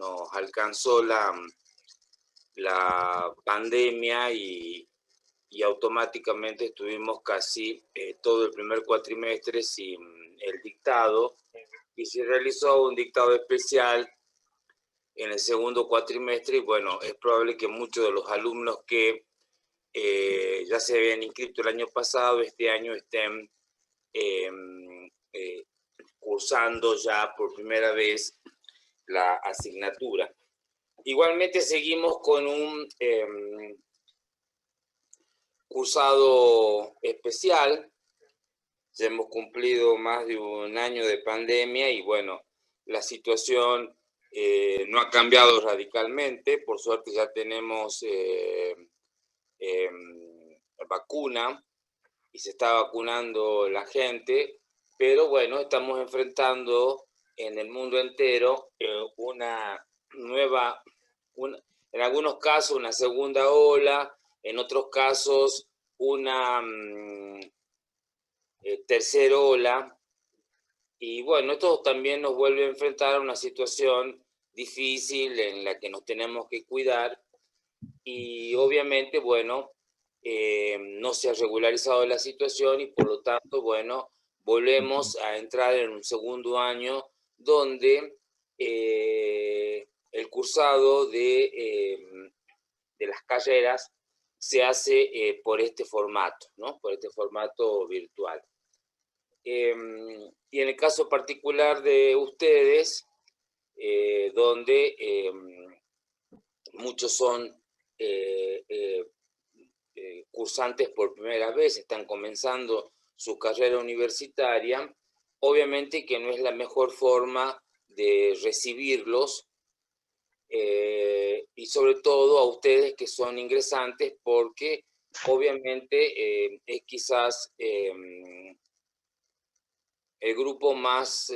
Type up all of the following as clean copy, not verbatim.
nos alcanzó la pandemia y automáticamente estuvimos casi todo el primer cuatrimestre sin el dictado, y se realizó un dictado especial en el segundo cuatrimestre, y bueno, es probable que muchos de los alumnos que ya se habían inscrito el año pasado, este año estén eh, eh, cursando ya por primera vez la asignatura. Igualmente seguimos con un cursado especial. Ya hemos cumplido más de un año de pandemia y bueno, la situación no ha cambiado radicalmente. Por suerte ya tenemos vacuna y se está vacunando la gente, pero bueno, estamos enfrentando en el mundo entero una nueva, en algunos casos una segunda ola, en otros casos una tercera ola, y bueno, esto también nos vuelve a enfrentar a una situación difícil en la que nos tenemos que cuidar, y obviamente, bueno, no se ha regularizado la situación y por lo tanto, bueno, volvemos a entrar en un segundo año donde el cursado de las carreras se hace por este formato, ¿no? Por este formato virtual. Y en el caso particular de ustedes, donde muchos son cursantes por primera vez, están comenzando su carrera universitaria, obviamente que no es la mejor forma de recibirlos, y sobre todo a ustedes que son ingresantes, porque obviamente es quizás el grupo más,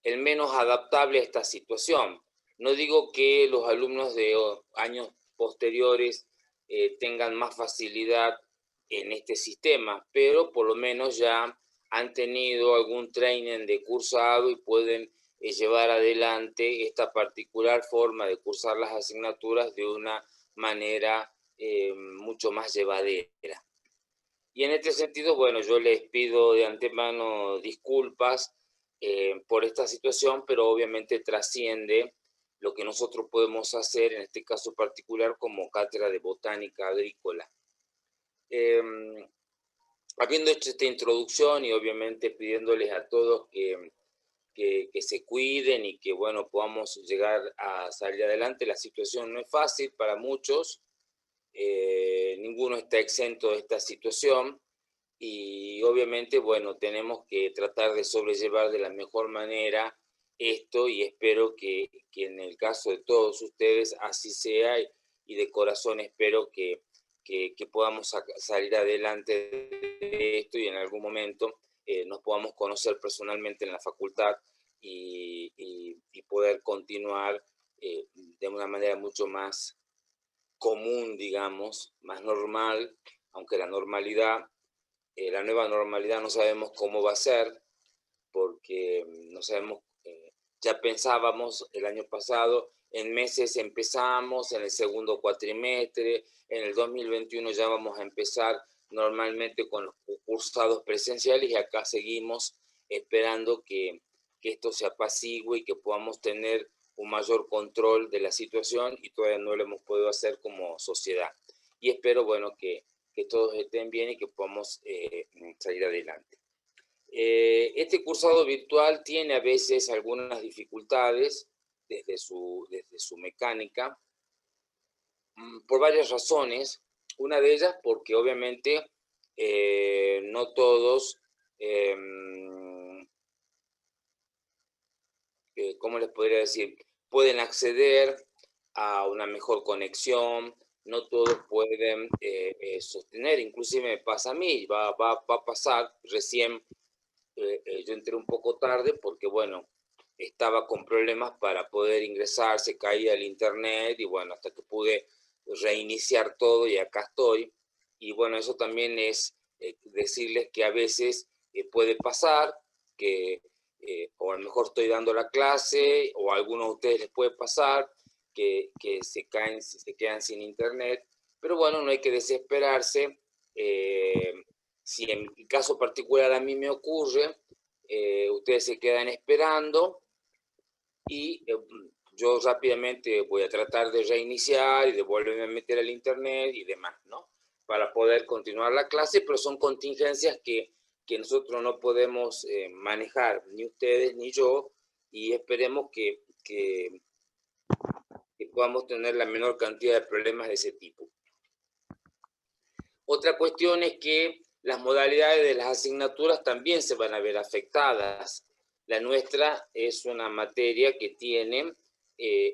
el menos adaptable a esta situación. No digo que los alumnos de años posteriores tengan más facilidad en este sistema, pero por lo menos ya han tenido algún training de cursado y pueden llevar adelante esta particular forma de cursar las asignaturas de una manera mucho más llevadera. Y en este sentido, bueno, yo les pido de antemano disculpas por esta situación, pero obviamente trasciende lo que nosotros podemos hacer, en este caso particular, como cátedra de botánica agrícola. Habiendo hecho esta introducción y obviamente pidiéndoles a todos que se cuiden y que, bueno, podamos llegar a salir adelante. La situación no es fácil para muchos, ninguno está exento de esta situación, y obviamente, bueno, tenemos que tratar de sobrellevar de la mejor manera esto, y espero que en el caso de todos ustedes así sea, y de corazón espero que podamos salir adelante de esto y en algún momento nos podamos conocer personalmente en la facultad y poder continuar de una manera mucho más común, digamos, más normal, aunque la normalidad, la nueva normalidad no sabemos cómo va a ser, porque no sabemos, ya pensábamos el año pasado, en meses empezamos, en el segundo cuatrimestre, en el 2021 ya vamos a empezar normalmente con los cursados presenciales, y acá seguimos esperando que esto se apacigüe y que podamos tener un mayor control de la situación, y todavía no lo hemos podido hacer como sociedad. Y espero, bueno, que todos estén bien y que podamos salir adelante. Este cursado virtual tiene a veces algunas dificultades desde su mecánica, por varias razones. Una de ellas porque obviamente no todos, ¿cómo les podría decir?, pueden acceder a una mejor conexión, no todos pueden sostener, inclusive me pasa a mí, va a pasar recién. Yo entré un poco tarde porque, bueno, estaba con problemas para poder ingresar, se caía el internet, y bueno, hasta que pude reiniciar todo y acá estoy. Y bueno, eso también es decirles que a veces puede pasar que o a lo mejor estoy dando la clase, o a algunos de ustedes les puede pasar que se quedan sin internet, pero bueno, no hay que desesperarse. Si en mi caso particular a mí me ocurre, ustedes se quedan esperando y yo rápidamente voy a tratar de reiniciar y de volverme a meter al internet y demás, ¿no? Para poder continuar la clase, pero son contingencias que nosotros no podemos manejar, ni ustedes ni yo, y esperemos que podamos tener la menor cantidad de problemas de ese tipo. Otra cuestión es que las modalidades de las asignaturas también se van a ver afectadas. La nuestra es una materia que tiene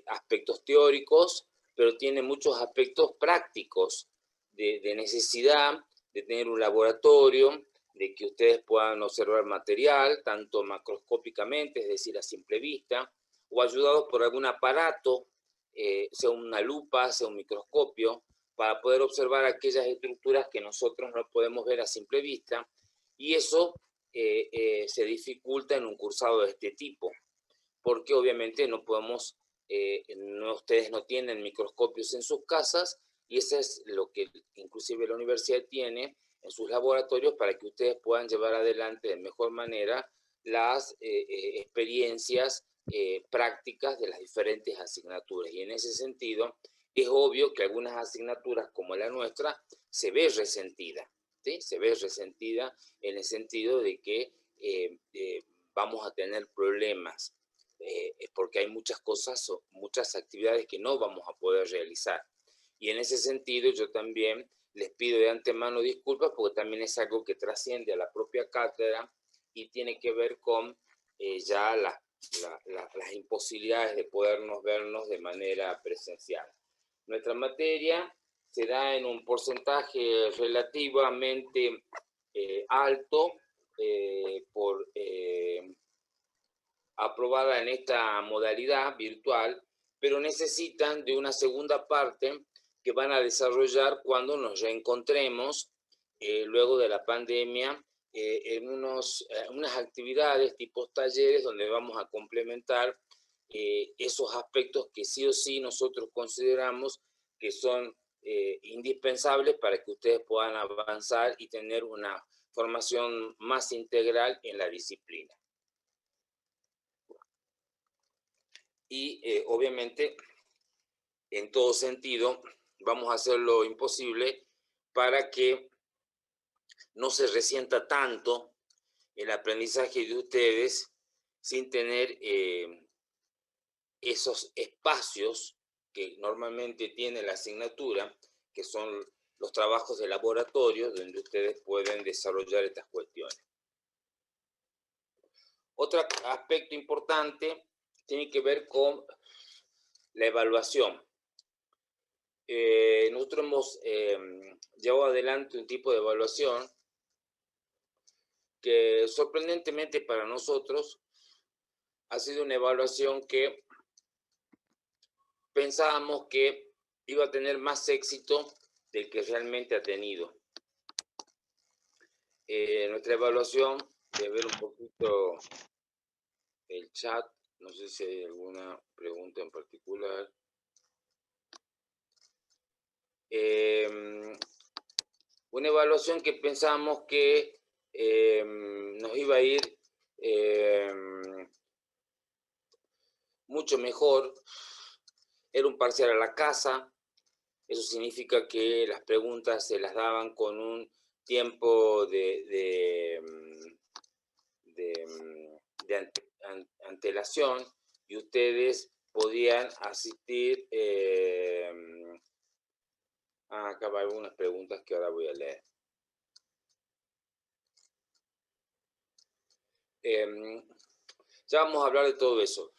aspectos teóricos, pero tiene muchos aspectos prácticos de necesidad de tener un laboratorio, de que ustedes puedan observar material, tanto macroscópicamente, es decir, a simple vista, o ayudados por algún aparato, sea una lupa, sea un microscopio, para poder observar aquellas estructuras que nosotros no podemos ver a simple vista, y eso se dificulta en un cursado de este tipo, porque obviamente no podemos, ustedes no tienen microscopios en sus casas, y eso es lo que inclusive la universidad tiene en sus laboratorios para que ustedes puedan llevar adelante de mejor manera las experiencias prácticas de las diferentes asignaturas. Y en ese sentido, es obvio que algunas asignaturas como la nuestra se ve resentida, ¿sí? Se ve resentida en el sentido de que vamos a tener problemas porque hay muchas cosas, muchas actividades que no vamos a poder realizar. Y en ese sentido yo también les pido de antemano disculpas porque también es algo que trasciende a la propia cátedra y tiene que ver con ya las imposibilidades de podernos vernos de manera presencial. Nuestra materia se da en un porcentaje relativamente alto aprobada en esta modalidad virtual, pero necesitan de una segunda parte que van a desarrollar cuando nos reencontremos luego de la pandemia en unas actividades tipo talleres donde vamos a complementar esos aspectos que sí o sí nosotros consideramos que son indispensables para que ustedes puedan avanzar y tener una formación más integral en la disciplina. Y obviamente, en todo sentido, vamos a hacer lo imposible para que no se resienta tanto el aprendizaje de ustedes sin tener esos espacios que normalmente tiene la asignatura, que son los trabajos de laboratorio, donde ustedes pueden desarrollar estas cuestiones. Otro aspecto importante tiene que ver con la evaluación. Nosotros hemos llevado adelante un tipo de evaluación que sorprendentemente para nosotros ha sido una evaluación que pensábamos que iba a tener más éxito del que realmente ha tenido. Nuestra evaluación, de ver un poquito el chat, no sé si hay alguna pregunta en particular. Una evaluación que pensamos que nos iba a ir mucho mejor. Era un parcial a la casa. Eso significa que las preguntas se las daban con un tiempo de antelación y ustedes podían asistir. Acá va algunas preguntas que ahora voy a leer. Ya vamos a hablar de todo eso.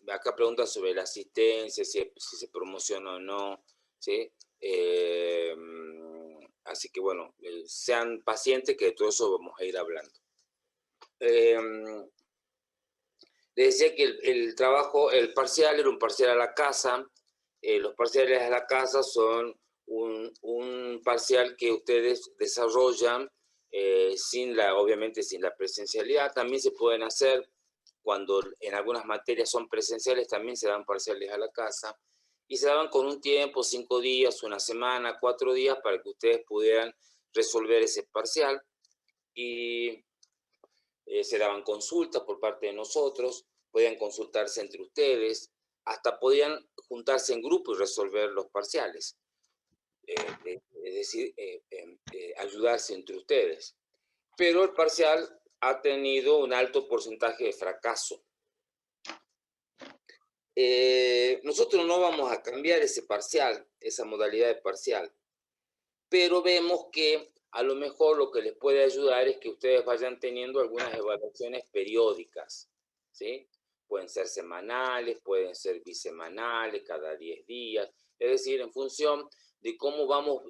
Acá preguntan sobre la asistencia, si se promociona o no, ¿sí? Así que bueno, sean pacientes que de todo eso vamos a ir hablando. Les decía que el parcial era un parcial a la casa. Los parciales a la casa son un parcial que ustedes desarrollan obviamente sin la presencialidad. También se pueden hacer, cuando en algunas materias son presenciales, también se dan parciales a la casa, y se daban con un tiempo, 5 días, una semana, 4 días, para que ustedes pudieran resolver ese parcial, y se daban consultas por parte de nosotros, podían consultarse entre ustedes, hasta podían juntarse en grupo y resolver los parciales. Es decir, ayudarse entre ustedes. Pero el parcial ha tenido un alto porcentaje de fracaso. Nosotros no vamos a cambiar ese parcial, esa modalidad de parcial, pero vemos que a lo mejor lo que les puede ayudar es que ustedes vayan teniendo algunas evaluaciones periódicas, ¿sí? Pueden ser semanales, pueden ser bisemanales, cada 10 días, es decir, en función de cómo vamos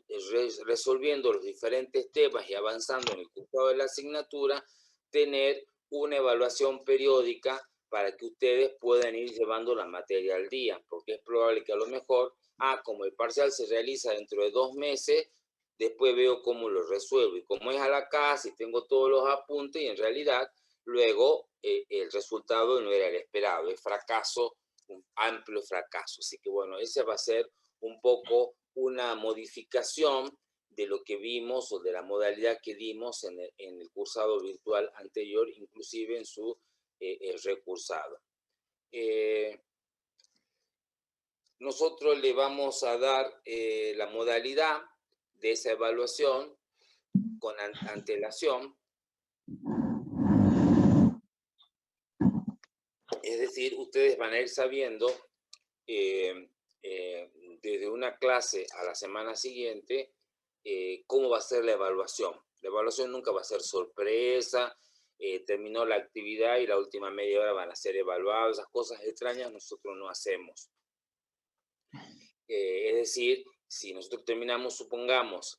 resolviendo los diferentes temas y avanzando en el cursado de la asignatura, tener una evaluación periódica para que ustedes puedan ir llevando la materia al día, porque es probable que a lo mejor, como el parcial se realiza dentro de 2 meses, después veo cómo lo resuelvo, y como es a la casa y tengo todos los apuntes, y en realidad luego el resultado no era el esperado, es fracaso, un amplio fracaso. Así que bueno, ese va a ser un poco una modificación de lo que vimos o de la modalidad que dimos en el cursado virtual anterior, inclusive en su recursado. Nosotros le vamos a dar la modalidad de esa evaluación con antelación. Es decir, ustedes van a ir sabiendo desde una clase a la semana siguiente cómo va a ser la evaluación. La evaluación nunca va a ser sorpresa, terminó la actividad y la última media hora van a ser evaluados. Esas cosas extrañas nosotros no hacemos. Es decir, si nosotros terminamos, supongamos,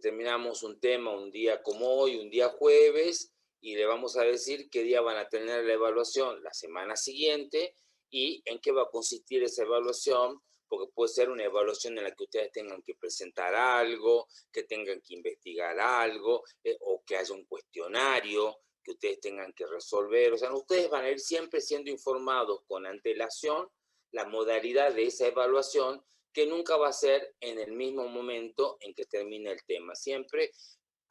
terminamos un tema un día como hoy, un día jueves, y le vamos a decir qué día van a tener la evaluación la semana siguiente y en qué va a consistir esa evaluación, porque puede ser una evaluación en la que ustedes tengan que presentar algo, que tengan que investigar algo, o que haya un cuestionario que ustedes tengan que resolver. O sea, ustedes van a ir siempre siendo informados con antelación la modalidad de esa evaluación, que nunca va a ser en el mismo momento en que termine el tema. Siempre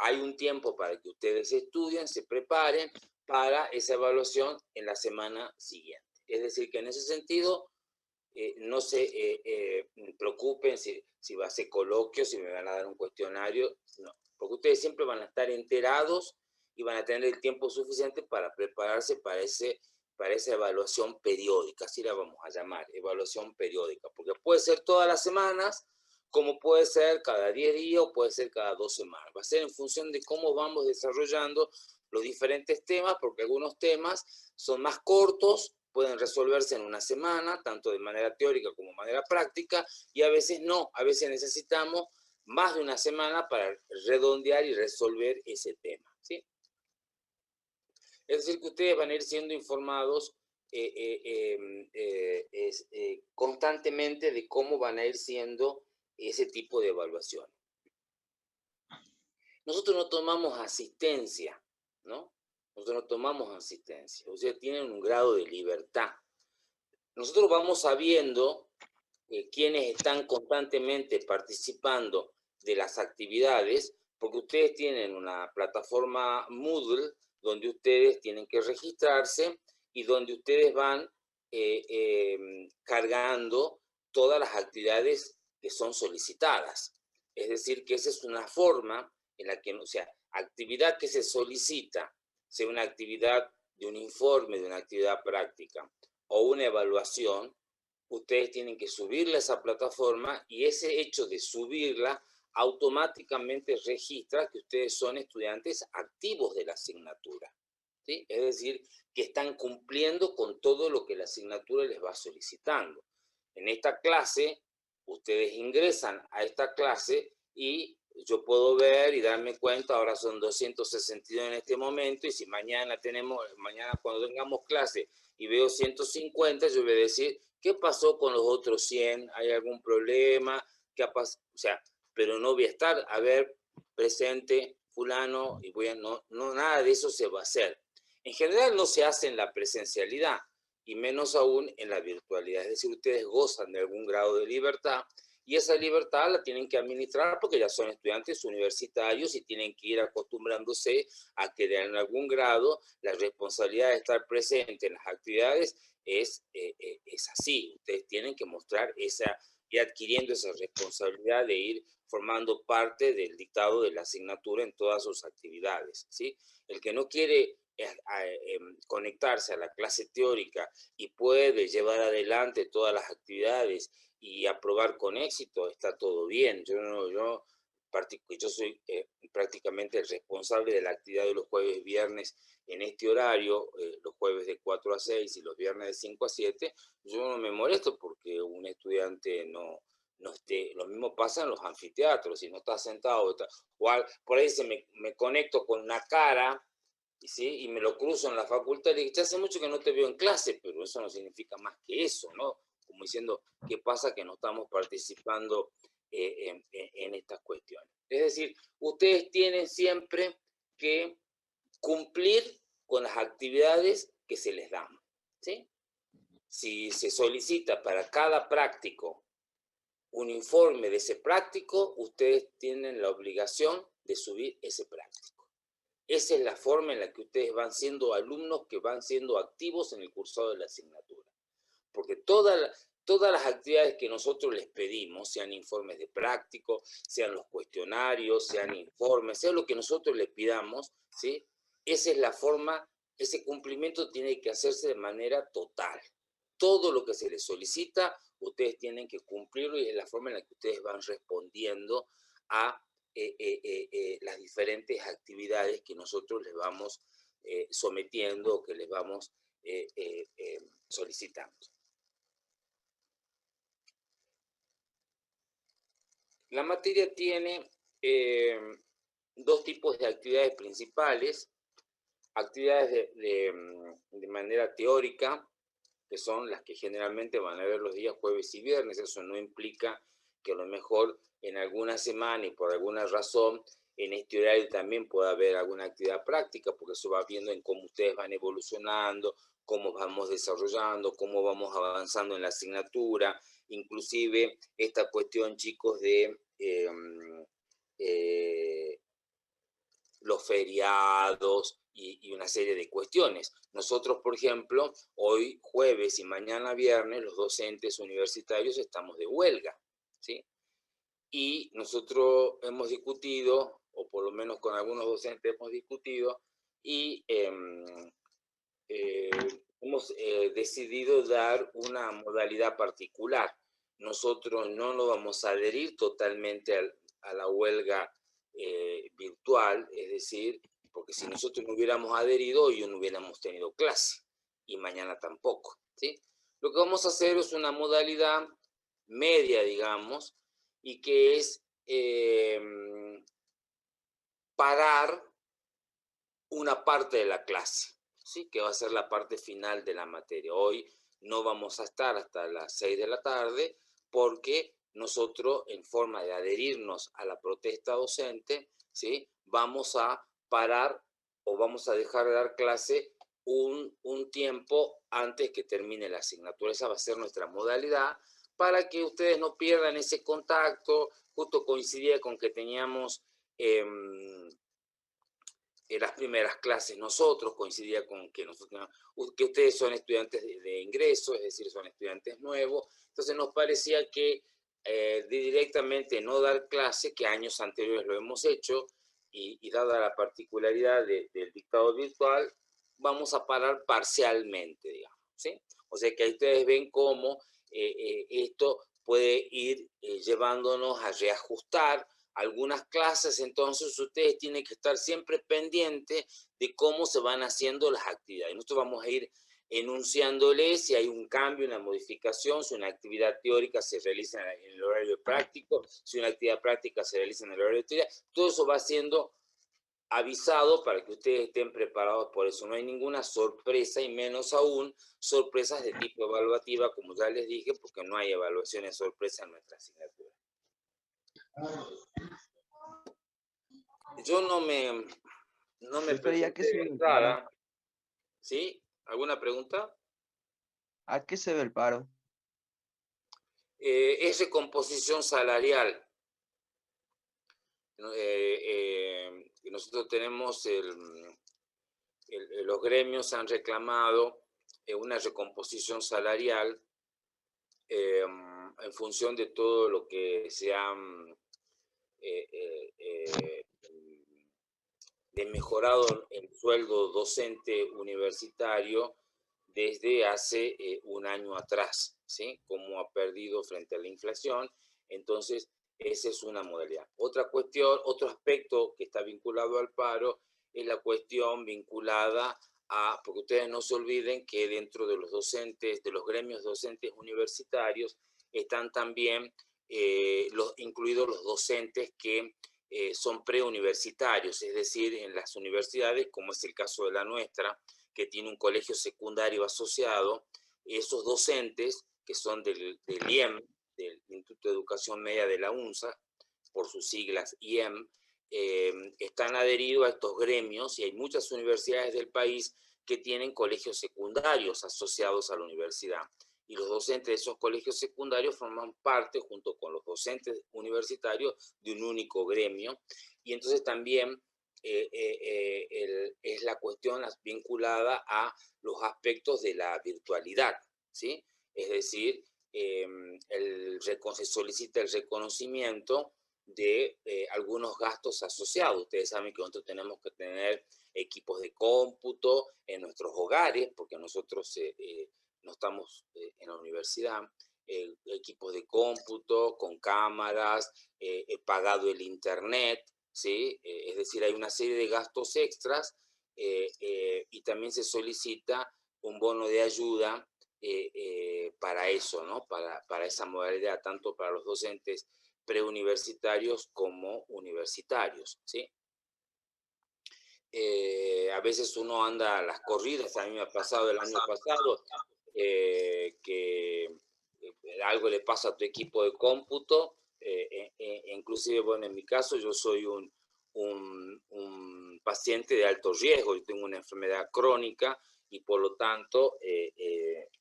hay un tiempo para que ustedes estudien, se preparen para esa evaluación en la semana siguiente. Es decir, que en ese sentido no se preocupen si va a ser coloquio, si me van a dar un cuestionario, no, porque ustedes siempre van a estar enterados y van a tener el tiempo suficiente para prepararse para esa evaluación periódica, así la vamos a llamar, evaluación periódica, porque puede ser todas las semanas, como puede ser cada 10 días o puede ser cada 2 semanas. Va a ser en función de cómo vamos desarrollando los diferentes temas, porque algunos temas son más cortos, pueden resolverse en una semana, tanto de manera teórica como de manera práctica, y a veces no, a veces necesitamos más de una semana para redondear y resolver ese tema, ¿sí? Es decir, que ustedes van a ir siendo informados constantemente de cómo van a ir siendo ese tipo de evaluación. Nosotros no tomamos asistencia, ¿no? Nosotros no tomamos asistencia. Ustedes tienen un grado de libertad. Nosotros vamos sabiendo quiénes están constantemente participando de las actividades, porque ustedes tienen una plataforma Moodle donde ustedes tienen que registrarse y donde ustedes van cargando todas las actividades que son solicitadas. Es decir, que esa es una forma en la que, o sea, actividad que se solicita, sea una actividad de un informe, de una actividad práctica o una evaluación, ustedes tienen que subirla a esa plataforma, y ese hecho de subirla automáticamente registra que ustedes son estudiantes activos de la asignatura, ¿sí? Es decir, que están cumpliendo con todo lo que la asignatura les va solicitando. En esta clase, ustedes ingresan a esta clase y yo puedo ver y darme cuenta, ahora son 262 en este momento, y si mañana cuando tengamos clase y veo 150, yo voy a decir, ¿qué pasó con los otros 100? ¿Hay algún problema? ¿Qué ha pasado? O sea, pero no voy a estar presente fulano, y nada de eso se va a hacer. En general no se hace en la presencialidad, y menos aún en la virtualidad. Es decir, ustedes gozan de algún grado de libertad, y esa libertad la tienen que administrar porque ya son estudiantes universitarios y tienen que ir acostumbrándose a que en algún grado la responsabilidad de estar presente en las actividades es así. Ustedes tienen que mostrar y adquiriendo esa responsabilidad de ir formando parte del dictado de la asignatura en todas sus actividades, ¿sí? El que no quiere conectarse a la clase teórica y puede llevar adelante todas las actividades y aprobar con éxito, está todo bien. Yo soy prácticamente el responsable de la actividad de los jueves y viernes en este horario, los jueves de 4 a 6 y los viernes de 5 a 7. Yo no me molesto porque un estudiante no esté. Lo mismo pasa en los anfiteatros, si no está sentado, por ahí me conecto con una cara, ¿sí? Y me lo cruzo en la facultad y le digo, ya hace mucho que no te veo en clase, pero eso no significa más que eso, ¿no? Como diciendo, ¿qué pasa que no estamos participando en estas cuestiones? Es decir, ustedes tienen siempre que cumplir con las actividades que se les dan, ¿sí? Si se solicita para cada práctico un informe de ese práctico, ustedes tienen la obligación de subir ese práctico. Esa es la forma en la que ustedes van siendo alumnos que van siendo activos en el cursado de la asignatura. Porque todas las actividades que nosotros les pedimos, sean informes de práctico, sean los cuestionarios, sean informes, sea lo que nosotros les pidamos, ¿sí? Esa es la forma, ese cumplimiento tiene que hacerse de manera total. Todo lo que se les solicita, ustedes tienen que cumplirlo y es la forma en la que ustedes van respondiendo a las diferentes actividades que nosotros les vamos sometiendo o que les vamos solicitando. La materia tiene dos tipos de actividades principales, actividades de manera teórica, que son las que generalmente van a ver los días jueves y viernes. Eso no implica que a lo mejor en alguna semana y por alguna razón en este horario también pueda haber alguna actividad práctica, porque eso va viendo en cómo ustedes van evolucionando, cómo vamos desarrollando, cómo vamos avanzando en la asignatura, inclusive esta cuestión, chicos, de los feriados y una serie de cuestiones. Nosotros, por ejemplo, hoy jueves y mañana viernes, los docentes universitarios estamos de huelga, ¿sí? Y nosotros hemos discutido, o por lo menos con algunos docentes hemos discutido, y hemos decidido dar una modalidad particular. Nosotros no nos vamos a adherir totalmente a la huelga virtual, es decir, porque si nosotros no hubiéramos adherido, hoy no hubiéramos tenido clase, y mañana tampoco, ¿sí? Lo que vamos a hacer es una modalidad media, digamos, y que es parar una parte de la clase, ¿sí? Que va a ser la parte final de la materia. Hoy no vamos a estar hasta las 6 de la tarde porque nosotros, en forma de adherirnos a la protesta docente, ¿sí? Vamos a parar o vamos a dejar de dar clase un tiempo antes que termine la asignatura. Esa va a ser nuestra modalidad para que ustedes no pierdan ese contacto. Justo coincidía con que teníamos en las primeras clases nosotros, coincidía con que ustedes son estudiantes de ingreso, es decir, son estudiantes nuevos, entonces nos parecía que directamente no dar clase, que años anteriores lo hemos hecho, y dada la particularidad del dictado virtual, vamos a parar parcialmente, digamos, ¿sí? O sea que ahí ustedes ven cómo esto puede ir llevándonos a reajustar algunas clases. Entonces ustedes tienen que estar siempre pendientes de cómo se van haciendo las actividades. Nosotros vamos a ir enunciándoles si hay un cambio, una modificación, si una actividad teórica se realiza en el horario práctico, si una actividad práctica se realiza en el horario de teoría. Todo eso va siendo avisado para que ustedes estén preparados. Por eso no hay ninguna sorpresa, y menos aún sorpresas de tipo evaluativa, como ya les dije, porque no hay evaluaciones sorpresa en nuestra asignatura. Yo no me Profe, ¿y a qué presenté se de debe el paro? entrada. ¿Sí? ¿Alguna pregunta? ¿A qué se debe el paro? Es recomposición salarial. ¿No? Nosotros tenemos los gremios han reclamado una recomposición salarial en función de todo lo que se ha de mejorado el sueldo docente universitario desde hace un año atrás, ¿sí? Como ha perdido frente a la inflación. Entonces, esa es una modalidad. Otra cuestión, otro aspecto que está vinculado al paro es la cuestión vinculada a, porque ustedes no se olviden que dentro de los docentes, de los gremios docentes universitarios, están también incluidos los docentes que son preuniversitarios, es decir, en las universidades, como es el caso de la nuestra, que tiene un colegio secundario asociado, esos docentes que son del IEM, del Instituto de Educación Media de la UNSA, por sus siglas IEM, están adheridos a estos gremios y hay muchas universidades del país que tienen colegios secundarios asociados a la universidad. Y los docentes de esos colegios secundarios forman parte, junto con los docentes universitarios, de un único gremio. Y entonces también es la cuestión vinculada a los aspectos de la virtualidad, ¿sí? Es decir, se solicita el reconocimiento de algunos gastos asociados. Ustedes saben que nosotros tenemos que tener equipos de cómputo en nuestros hogares, porque nosotros no estamos en la universidad, equipos de cómputo con cámaras, pagado el internet, ¿sí? Es decir, hay una serie de gastos extras y también se solicita un bono de ayuda para eso, ¿no? Para esa modalidad, tanto para los docentes preuniversitarios como universitarios, ¿sí? A veces uno anda a las corridas, a mí me ha pasado el año pasado que algo le pasa a tu equipo de cómputo, inclusive, bueno, en mi caso yo soy un paciente de alto riesgo, yo tengo una enfermedad crónica y por lo tanto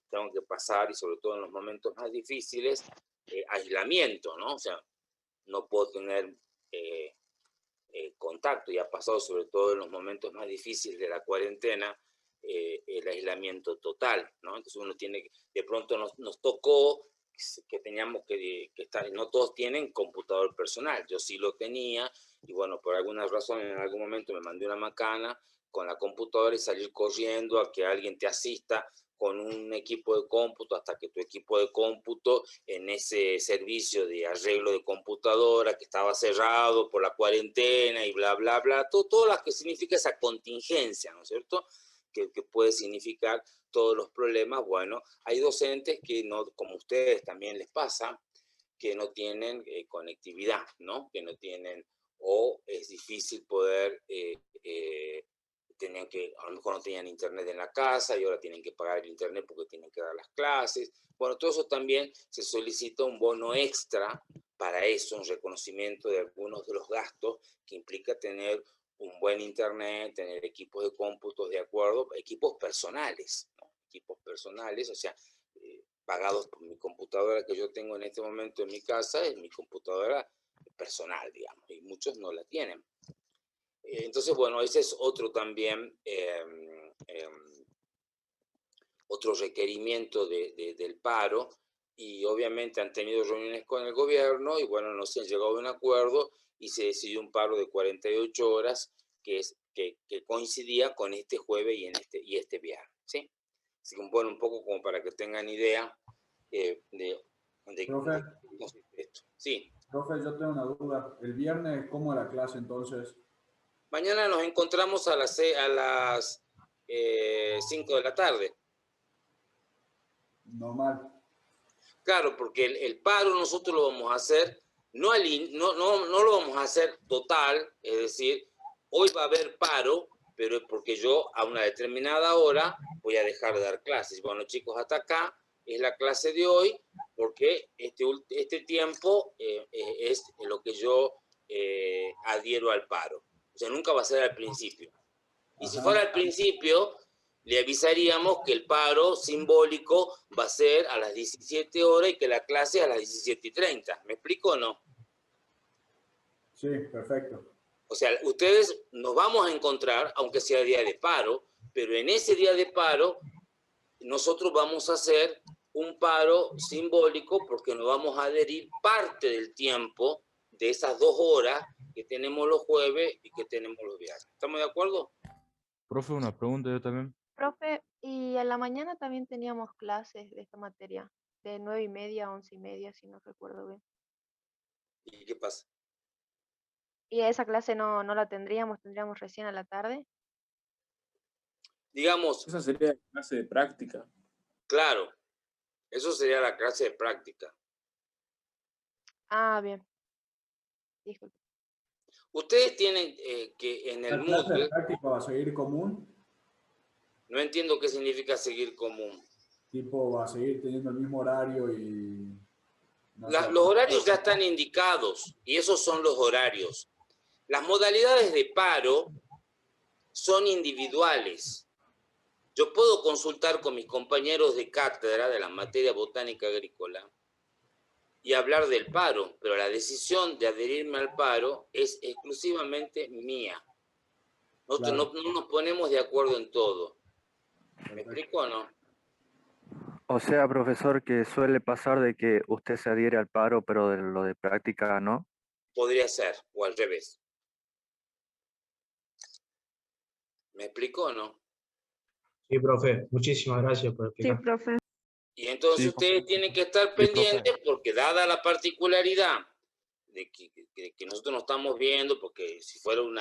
tengo que pasar, y sobre todo en los momentos más difíciles, aislamiento, ¿no? O sea, no puedo tener contacto, y ha pasado sobre todo en los momentos más difíciles de la cuarentena, el aislamiento total, ¿no? Entonces uno tiene, de pronto nos tocó que teníamos que estar, no todos tienen computador personal, yo sí lo tenía, y bueno, por alguna razón en algún momento me mandé una macana con la computadora y salir corriendo a que alguien te asista con un equipo de cómputo hasta que tu equipo de cómputo en ese servicio de arreglo de computadora que estaba cerrado por la cuarentena y bla, bla, bla, todo lo que significa esa contingencia, ¿no es cierto? Que puede significar todos los problemas. Bueno, hay docentes que no, como a ustedes también les pasa, que no tienen conectividad, ¿no? Que no tienen, o es difícil poder tenían que, a lo mejor no tenían internet en la casa y ahora tienen que pagar el internet porque tienen que dar las clases. Bueno, todo eso también se solicita un bono extra para eso, un reconocimiento de algunos de los gastos que implica tener un buen internet, tener equipos de cómputos de acuerdo, equipos personales, ¿no? Equipos personales, o sea, pagados por mi computadora que yo tengo en este momento en mi casa, es mi computadora personal, digamos, y muchos no la tienen. Entonces, bueno, ese es otro también, otro requerimiento del paro, y obviamente han tenido reuniones con el gobierno y bueno, no se han llegado a un acuerdo y se decidió un paro de 48 horas que coincidía con este jueves y este viernes, ¿sí? Así que bueno, un poco como para que tengan idea Profe, de qué consiste esto. Sí. profe, yo tengo una duda. ¿El viernes cómo la clase entonces? Mañana nos encontramos a las 5 de la tarde. Normal. Claro, porque el paro nosotros lo vamos a hacer, no lo vamos a hacer total, es decir, hoy va a haber paro, pero es porque yo a una determinada hora voy a dejar de dar clases. Bueno, chicos, hasta acá es la clase de hoy, porque este tiempo es lo que yo adhiero al paro. O sea, nunca va a ser al principio. Y si Ajá. fuera al principio, le avisaríamos que el paro simbólico va a ser a las 17 horas y que la clase a las 17:30. ¿Me explico o no? Sí, perfecto. O sea, ustedes nos vamos a encontrar, aunque sea día de paro, pero en ese día de paro nosotros vamos a hacer un paro simbólico porque nos vamos a adherir parte del tiempo de esas 2 horas que tenemos los jueves y que tenemos los viernes. ¿Estamos de acuerdo? Profe, una pregunta yo también. Profe, y en la mañana también teníamos clases de esta materia, de 9:30 a 11:30, si no recuerdo bien. ¿Y qué pasa? Y esa clase no la tendríamos recién a la tarde. Digamos, Esa sería la clase de práctica. claro, eso sería la clase de práctica. Ah, bien. Disculpe. Ustedes tienen que en el ¿La clase de Moodle, práctica va a seguir común? no entiendo qué significa seguir común. Tipo, va a seguir teniendo el mismo horario y... no sé. Los horarios ya están indicados y esos son los horarios. Las modalidades de paro son individuales. Yo puedo consultar con mis compañeros de cátedra de la materia botánica agrícola y hablar del paro, pero la decisión de adherirme al paro es exclusivamente mía. Nosotros Claro. no nos ponemos de acuerdo en todo. ¿Me Perfecto. explico o no? O sea, profesor, que suele pasar de que usted se adhiere al paro, pero de lo de práctica no. Podría ser, o al revés. ¿Me explico o no? Sí, profe, muchísimas gracias por Sí, explicar. profe. Y entonces Sí, ustedes tienen que estar profe. pendientes porque dada la particularidad de que nosotros no estamos viendo, porque si fuera un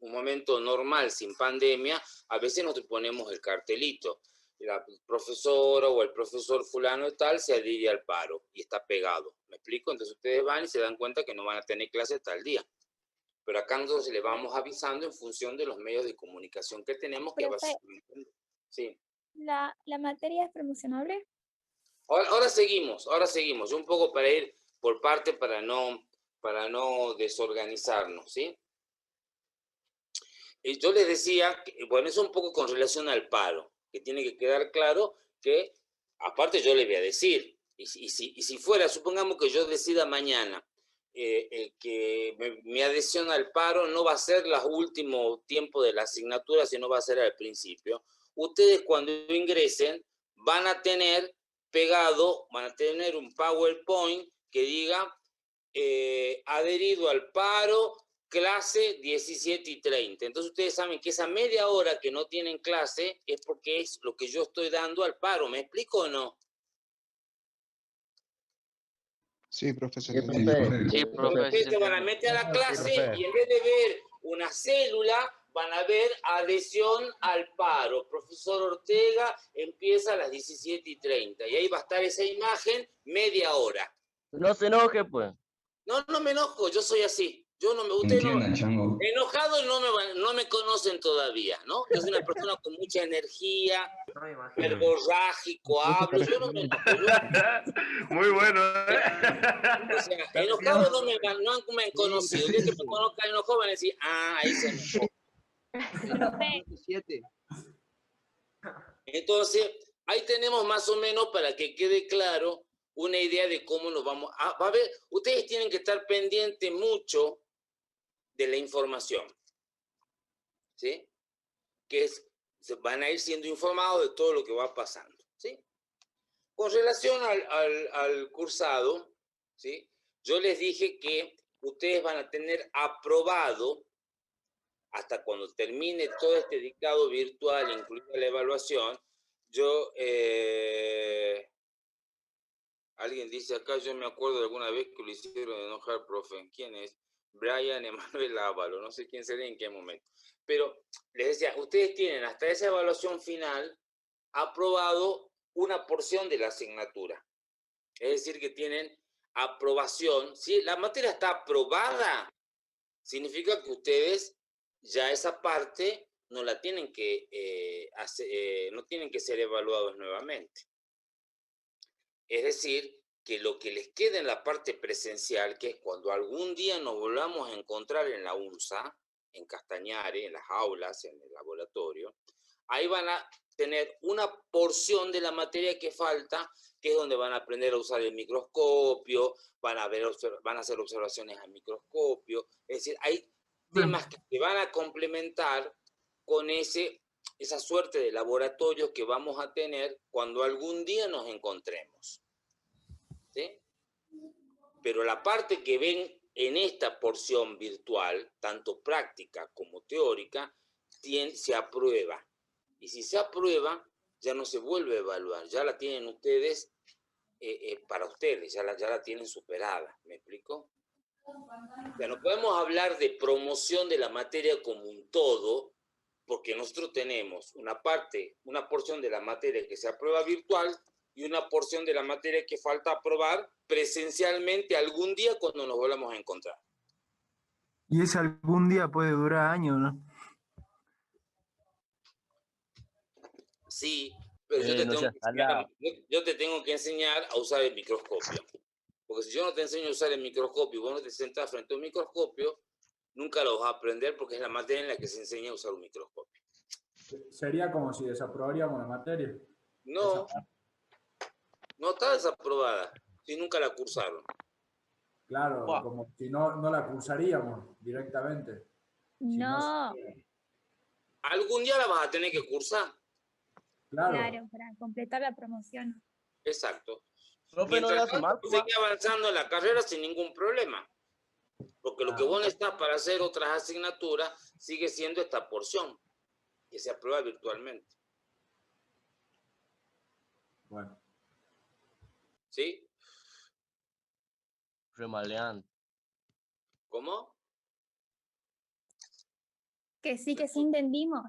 momento normal sin pandemia, a veces nos ponemos el cartelito. La profesora o el profesor fulano y tal se adhiere al paro y está pegado. ¿Me explico? Entonces ustedes van y se dan cuenta que no van a tener clase tal día. Pero acá nosotros les vamos avisando en función de los medios de comunicación que tenemos, que Profe, básicamente... Sí. ¿la materia es promocionable? Ahora seguimos, un poco para ir por parte para no desorganizarnos, ¿sí? Y yo les decía, bueno, eso un poco con relación al paro, que tiene que quedar claro que, aparte yo les voy a decir, y si fuera, supongamos que yo decida mañana que mi adhesión al paro no va a ser los últimos tiempos de la asignatura, sino va a ser al principio, ustedes cuando ingresen van a tener un PowerPoint que diga adherido al paro, clase 17:30. Entonces ustedes saben que esa media hora que no tienen clase es porque es lo que yo estoy dando al paro. ¿Me explico o no? Sí, profesor. Sí, profe. Sí, Ustedes se van a meter a la clase y en vez de ver una célula, van a ver adhesión al paro. Profesor Ortega empieza a las 17:30 y ahí va a estar esa imagen media hora. No se enoje, pues. No me enojo, yo soy así. Ustedes enojados no me conocen todavía, ¿no? Yo soy una persona con mucha energía, verborrágico, hablo, yo no me enojo. Muy bueno, O sea, enojado no me han conocido. El día que me conozcan enojado van a decir, ahí se enojó. Profe, 7. Entonces, ahí tenemos más o menos para que quede claro una idea de cómo nos vamos a ver. Ustedes tienen que estar pendientes mucho de la información, ¿sí? Van a ir siendo informados de todo lo que va pasando, ¿sí? Con relación al cursado, ¿sí? Yo les dije que ustedes van a tener aprobado, hasta cuando termine todo este dictado virtual, incluida la evaluación, alguien dice acá, yo me acuerdo de alguna vez que lo hicieron enojar, profe. ¿Quién es? Brian Emanuel Ávalo, no sé quién sería en qué momento. Pero les decía, ustedes tienen hasta esa evaluación final aprobado una porción de la asignatura. Es decir, que tienen aprobación. Si la materia está aprobada, significa que ustedes ya esa parte no la tienen que no tienen que ser evaluados nuevamente. Es decir, que lo que les queda en la parte presencial, que es cuando algún día nos volvamos a encontrar en la UNSA, en Castañare, en las aulas, en el laboratorio, ahí van a tener una porción de la materia que falta, que es donde van a aprender a usar el microscopio, van a hacer observaciones al microscopio, es decir, hay temas que se van a complementar con esa suerte de laboratorios que vamos a tener cuando algún día nos encontremos. ¿Sí? Pero la parte que ven en esta porción virtual, tanto práctica como teórica, se aprueba. Y si se aprueba, ya no se vuelve a evaluar, ya la tienen ustedes para ustedes, ya la tienen superada. ¿Me explico? O sea, no podemos hablar de promoción de la materia como un todo, porque nosotros tenemos una porción de la materia que se aprueba virtual y una porción de la materia que falta aprobar presencialmente algún día cuando nos volvamos a encontrar. Y ese algún día puede durar años, ¿no? Sí, pero yo te tengo que enseñar a usar el microscopio. Porque si yo no te enseño a usar el microscopio y vos no te sentás frente a un microscopio, nunca lo vas a aprender porque es la materia en la que se enseña a usar un microscopio. Sería como si desaprobaríamos la materia. No, no está desaprobada, si nunca la cursaron. Claro, como si no la cursaríamos directamente. No. Algún día la vas a tener que cursar. Claro, para completar la promoción. Exacto. Profe, no Mientras das tanto, más. sigue avanzando en la carrera sin ningún problema. Porque lo que vos necesitas para hacer otras asignaturas sigue siendo esta porción, que se aprueba virtualmente. Bueno. ¿Sí? Remaleante. ¿Cómo? Que sí entendimos.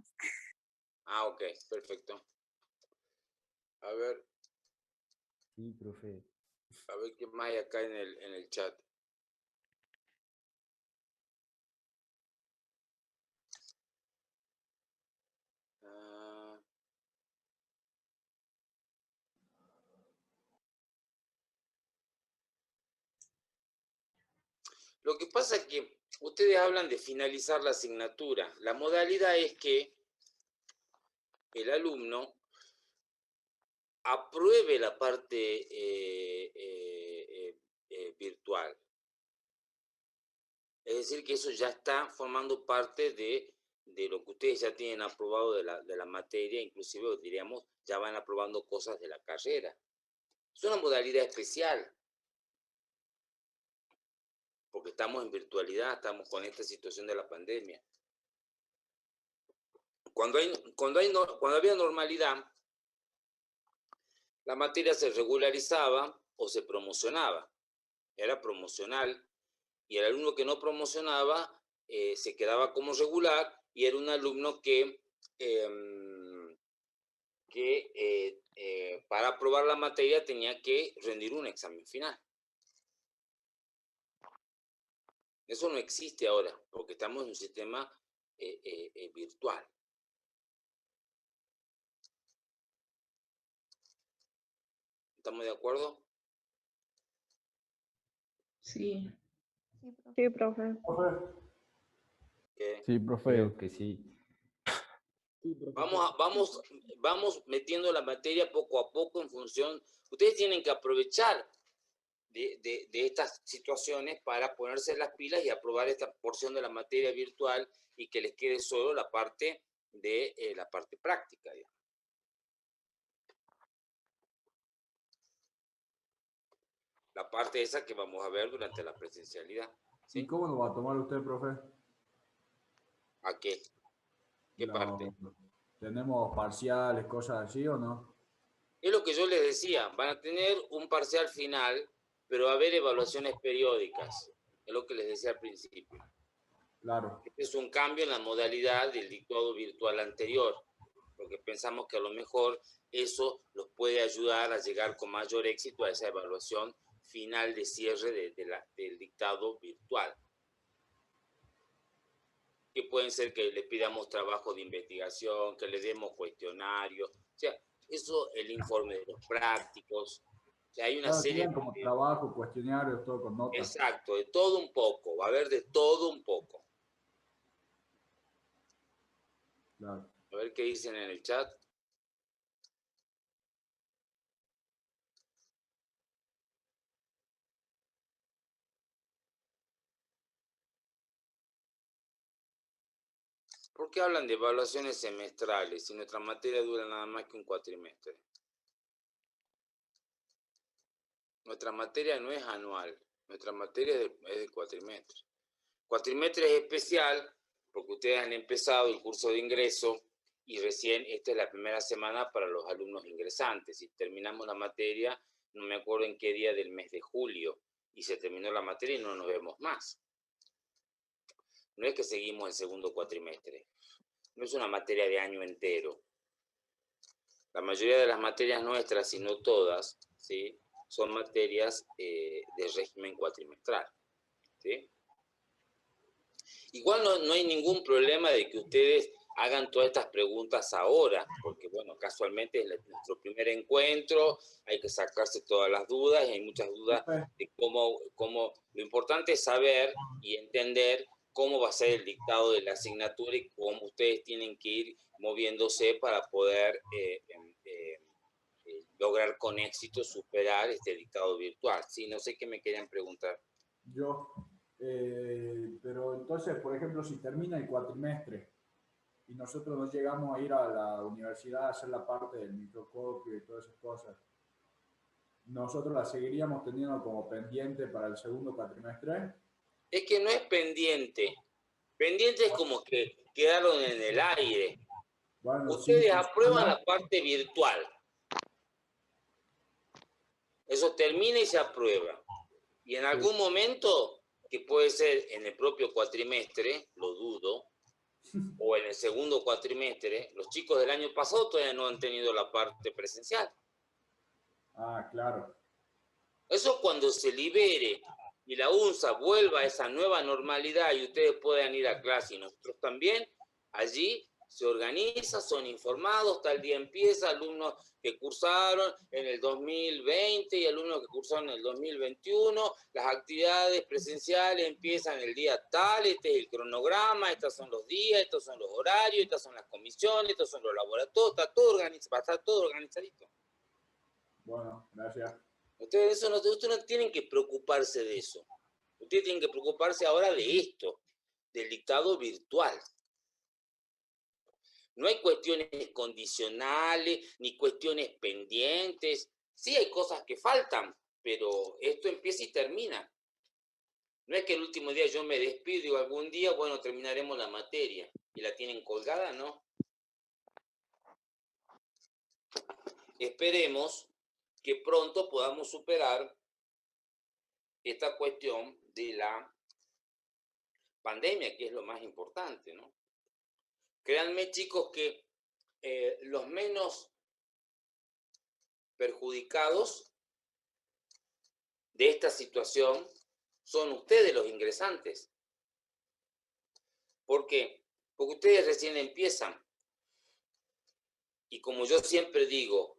Ah, ok, perfecto. A ver. Sí, profe. A ver qué más hay acá en el chat. Lo que pasa es que ustedes hablan de finalizar la asignatura. La modalidad es que el alumno apruebe la parte virtual. Es decir, que eso ya está formando parte de lo que ustedes ya tienen aprobado de la materia, inclusive diríamos, ya van aprobando cosas de la carrera. Es una modalidad especial, porque estamos en virtualidad, estamos con esta situación de la pandemia. Cuando había normalidad, la materia se regularizaba o se promocionaba. Era promocional, y el alumno que no promocionaba se quedaba como regular, y era un alumno que para aprobar la materia tenía que rendir un examen final. Eso no existe ahora, porque estamos en un sistema virtual. ¿Estamos de acuerdo? Sí. Sí, profe. Sí, profe. Creo que sí. Vamos metiendo la materia poco a poco en función. Ustedes tienen que aprovechar de estas situaciones para ponerse las pilas y aprobar esta porción de la materia virtual y que les quede solo la parte la parte práctica, digamos. La parte esa que vamos a ver durante la presencialidad. ¿Sí? ¿Y cómo lo va a tomar usted, profe? ¿A qué? ¿Qué parte? ¿Tenemos parciales, cosas así o no? Es lo que yo les decía, van a tener un parcial final, pero va a haber evaluaciones periódicas. Es lo que les decía al principio. Claro. Este es un cambio en la modalidad del dictado virtual anterior, porque pensamos que a lo mejor eso los puede ayudar a llegar con mayor éxito a esa evaluación final de cierre del dictado virtual. Que pueden ser que le pidamos trabajo de investigación, que le demos cuestionarios, o sea, eso, el informe de los prácticos, O sea, hay una Claro, serie tienen como trabajo, cuestionarios, todo con notas. Exacto, de todo un poco, va a haber de todo un poco. Claro. A ver qué dicen en el chat. ¿Por qué hablan de evaluaciones semestrales si nuestra materia dura nada más que un cuatrimestre? Nuestra materia no es anual, nuestra materia es de cuatrimestre. Cuatrimestre es especial porque ustedes han empezado el curso de ingreso y recién esta es la primera semana para los alumnos ingresantes. Si terminamos la materia, no me acuerdo en qué día del mes de julio, y se terminó la materia y no nos vemos más. No es que seguimos el segundo cuatrimestre, no es una materia de año entero. La mayoría de las materias nuestras, si no todas, ¿sí?, son materias de régimen cuatrimestral, ¿sí? Igual no hay ningún problema de que ustedes hagan todas estas preguntas ahora, porque, bueno, casualmente es nuestro primer encuentro, hay que sacarse todas las dudas, y hay muchas dudas de cómo lo importante es saber y entender cómo va a ser el dictado de la asignatura y cómo ustedes tienen que ir moviéndose para poder lograr con éxito superar este dictado virtual. Sí, no sé qué me querían preguntar. Pero entonces, por ejemplo, si termina el cuatrimestre y nosotros no llegamos a ir a la universidad a hacer la parte del microscopio y todas esas cosas, ¿nosotros la seguiríamos teniendo como pendiente para el segundo cuatrimestre? Es que no es pendiente. Pendiente es como que quedaron en el aire. Bueno, ustedes sí, aprueban la parte virtual. Eso termina y se aprueba. Y en algún momento, que puede ser en el propio cuatrimestre, lo dudo, o en el segundo cuatrimestre, los chicos del año pasado todavía no han tenido la parte presencial. Ah, claro. Eso cuando se libere y la UNSA vuelva a esa nueva normalidad y ustedes puedan ir a clase y nosotros también, allí se organiza, son informados, tal día empieza, alumnos que cursaron en el 2020 y alumnos que cursaron en el 2021, las actividades presenciales empiezan el día tal, este es el cronograma, estos son los días, estos son los horarios, estas son las comisiones, estos son los laboratorios, está todo organizado, va a estar todo organizadito. Bueno, gracias. Ustedes no tienen que preocuparse de eso. Ustedes tienen que preocuparse ahora de esto, del dictado virtual. No hay cuestiones condicionales, ni cuestiones pendientes. Sí hay cosas que faltan, pero esto empieza y termina. No es que el último día yo me despido y digo, algún día, bueno, terminaremos la materia. Y la tienen colgada, ¿no? Esperemos que pronto podamos superar esta cuestión de la pandemia, que es lo más importante, ¿no? Créanme, chicos, que los menos perjudicados de esta situación son ustedes, los ingresantes. ¿Por qué? Porque ustedes recién empiezan. Y como yo siempre digo,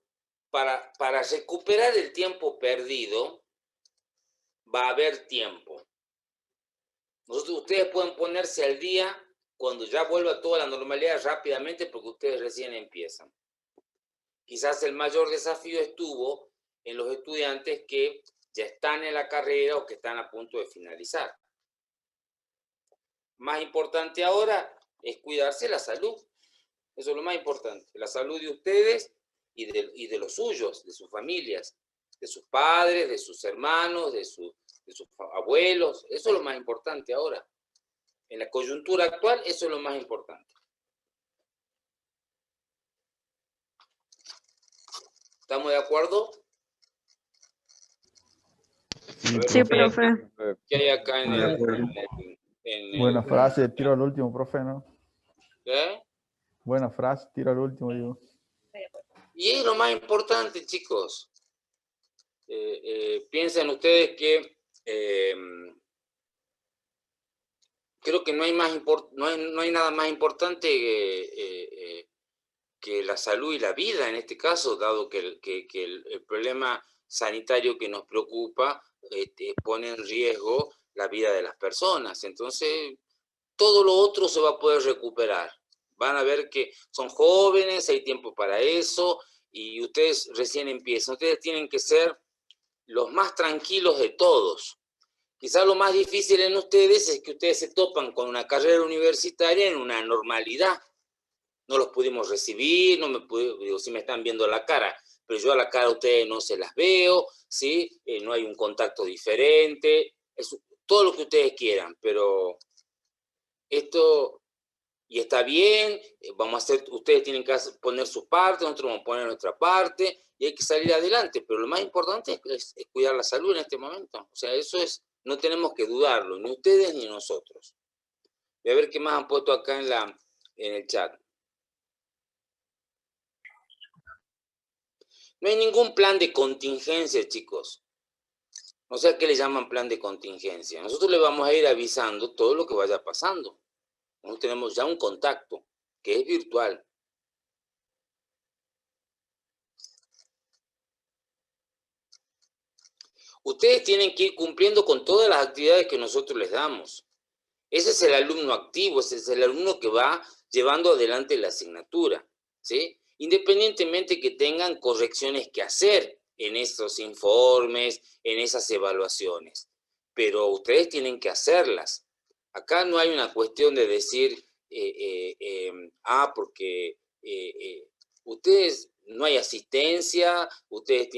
para recuperar el tiempo perdido, va a haber tiempo. Ustedes pueden ponerse al día cuando ya vuelva toda la normalidad rápidamente porque ustedes recién empiezan. Quizás el mayor desafío estuvo en los estudiantes que ya están en la carrera o que están a punto de finalizar. Más importante ahora es cuidarse la salud. Eso es lo más importante. La salud de ustedes y de los suyos, de sus familias, de sus padres, de sus hermanos, de sus abuelos. Eso es lo más importante ahora. En la coyuntura actual, eso es lo más importante. ¿Estamos de acuerdo? Sí, profe. ¿Qué hay acá en el... Buena frase, tiro al último, profe, ¿no? ¿Qué? Buena frase, tiro al último, digo. Y es lo más importante, chicos. Piensen ustedes que creo que no hay nada más importante que la salud y la vida en este caso, dado que el problema sanitario que nos preocupa pone en riesgo la vida de las personas. Entonces, todo lo otro se va a poder recuperar. Van a ver que son jóvenes, hay tiempo para eso, y ustedes recién empiezan. Ustedes tienen que ser los más tranquilos de todos. Quizás lo más difícil en ustedes es que ustedes se topan con una carrera universitaria en una normalidad. No los pudimos recibir, no me digo, si me están viendo la cara, pero yo a la cara a ustedes no se las veo, ¿sí? No hay un contacto diferente, todo lo que ustedes quieran, pero esto, y está bien, vamos a hacer, ustedes tienen que poner su parte, nosotros vamos a poner nuestra parte, y hay que salir adelante, pero lo más importante es cuidar la salud en este momento. O sea, eso es, no tenemos que dudarlo, ni ustedes ni nosotros. Voy a ver qué más han puesto acá en el chat. No hay ningún plan de contingencia, chicos. No sé a qué le llaman plan de contingencia. Nosotros le vamos a ir avisando todo lo que vaya pasando. Nosotros tenemos ya un contacto, que es virtual. Ustedes tienen que ir cumpliendo con todas las actividades que nosotros les damos. Ese es el alumno activo, ese es el alumno que va llevando adelante la asignatura, ¿sí? Independientemente que tengan correcciones que hacer en esos informes, en esas evaluaciones. Pero ustedes tienen que hacerlas. Acá no hay una cuestión de decir, porque ustedes no hay asistencia, ustedes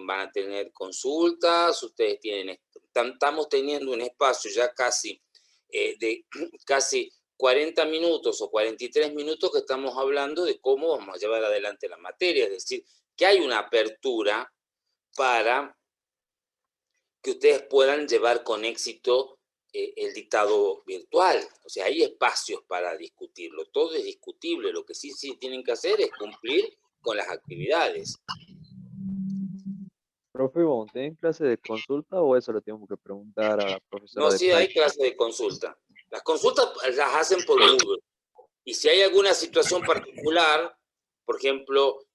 van a tener consultas, ustedes tienen, estamos teniendo un espacio ya casi de casi 40 minutos o 43 minutos que estamos hablando de cómo vamos a llevar adelante la materia, es decir, que hay una apertura para que ustedes puedan llevar con éxito el dictado virtual. O sea, hay espacios para discutirlo, todo es discutible, lo que sí tienen que hacer es cumplir con las actividades. Profe, ¿tienen clase de consulta o eso lo tenemos que preguntar a la profesora? No, sí, hay clase de consulta. Las consultas las hacen por Google. Y si hay alguna situación particular, por ejemplo,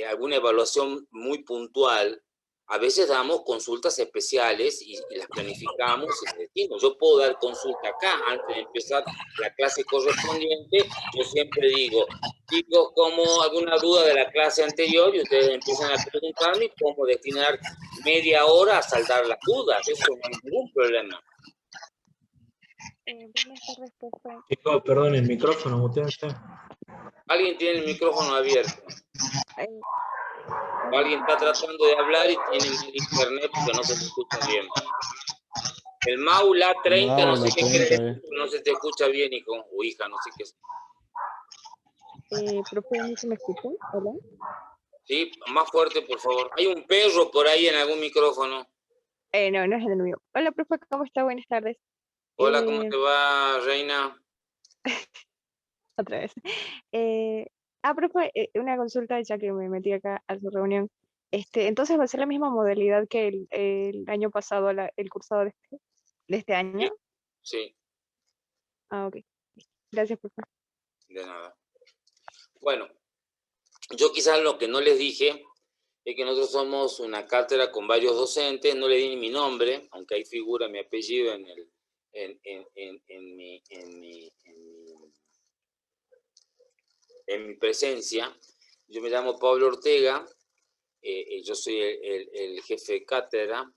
alguna evaluación muy puntual, a veces damos consultas especiales y las planificamos y decimos, yo puedo dar consulta acá antes de empezar la clase correspondiente. Yo siempre digo, chicos, ¿cómo alguna duda de la clase anterior? Y ustedes empiezan a preguntarme y podemos destinar media hora a saldar las dudas. Eso no hay ningún problema. Buenas tardes, profe. Chicos, perdón, el micrófono, mutéense. Alguien tiene el micrófono abierto. O alguien está tratando de hablar y tiene mal internet porque no se te escucha bien. El Maula 30, no sé qué quiere decir, no se te escucha bien, hijo. O hija, no sé qué es. Profe, ¿no se me escucha? Hola. Sí, más fuerte, por favor. Hay un perro por ahí en algún micrófono. No, no es el mío. Hola, profe, ¿cómo está? Buenas tardes. Hola, ¿cómo te va, Reina? Otra vez. Profe, una consulta ya que me metí acá a su reunión. Entonces, ¿va a ser la misma modalidad que el año pasado, el cursado de este año? Sí. Ok. Gracias, profe. De nada. Bueno, yo quizás lo que no les dije es que nosotros somos una cátedra con varios docentes. No le di ni mi nombre, aunque ahí figura mi apellido en mi presencia. Yo me llamo Pablo Ortega, yo soy el jefe de cátedra.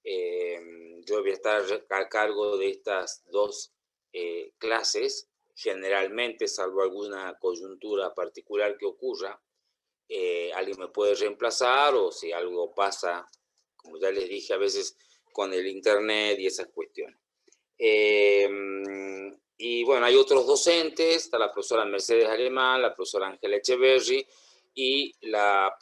Yo voy a estar a cargo de estas dos clases, generalmente, salvo alguna coyuntura particular que ocurra. Alguien me puede reemplazar, o si algo pasa, como ya les dije, a veces con el internet y esas cuestiones. Y bueno, hay otros docentes, está la profesora Mercedes Alemán, la profesora Ángela Echeverry, y la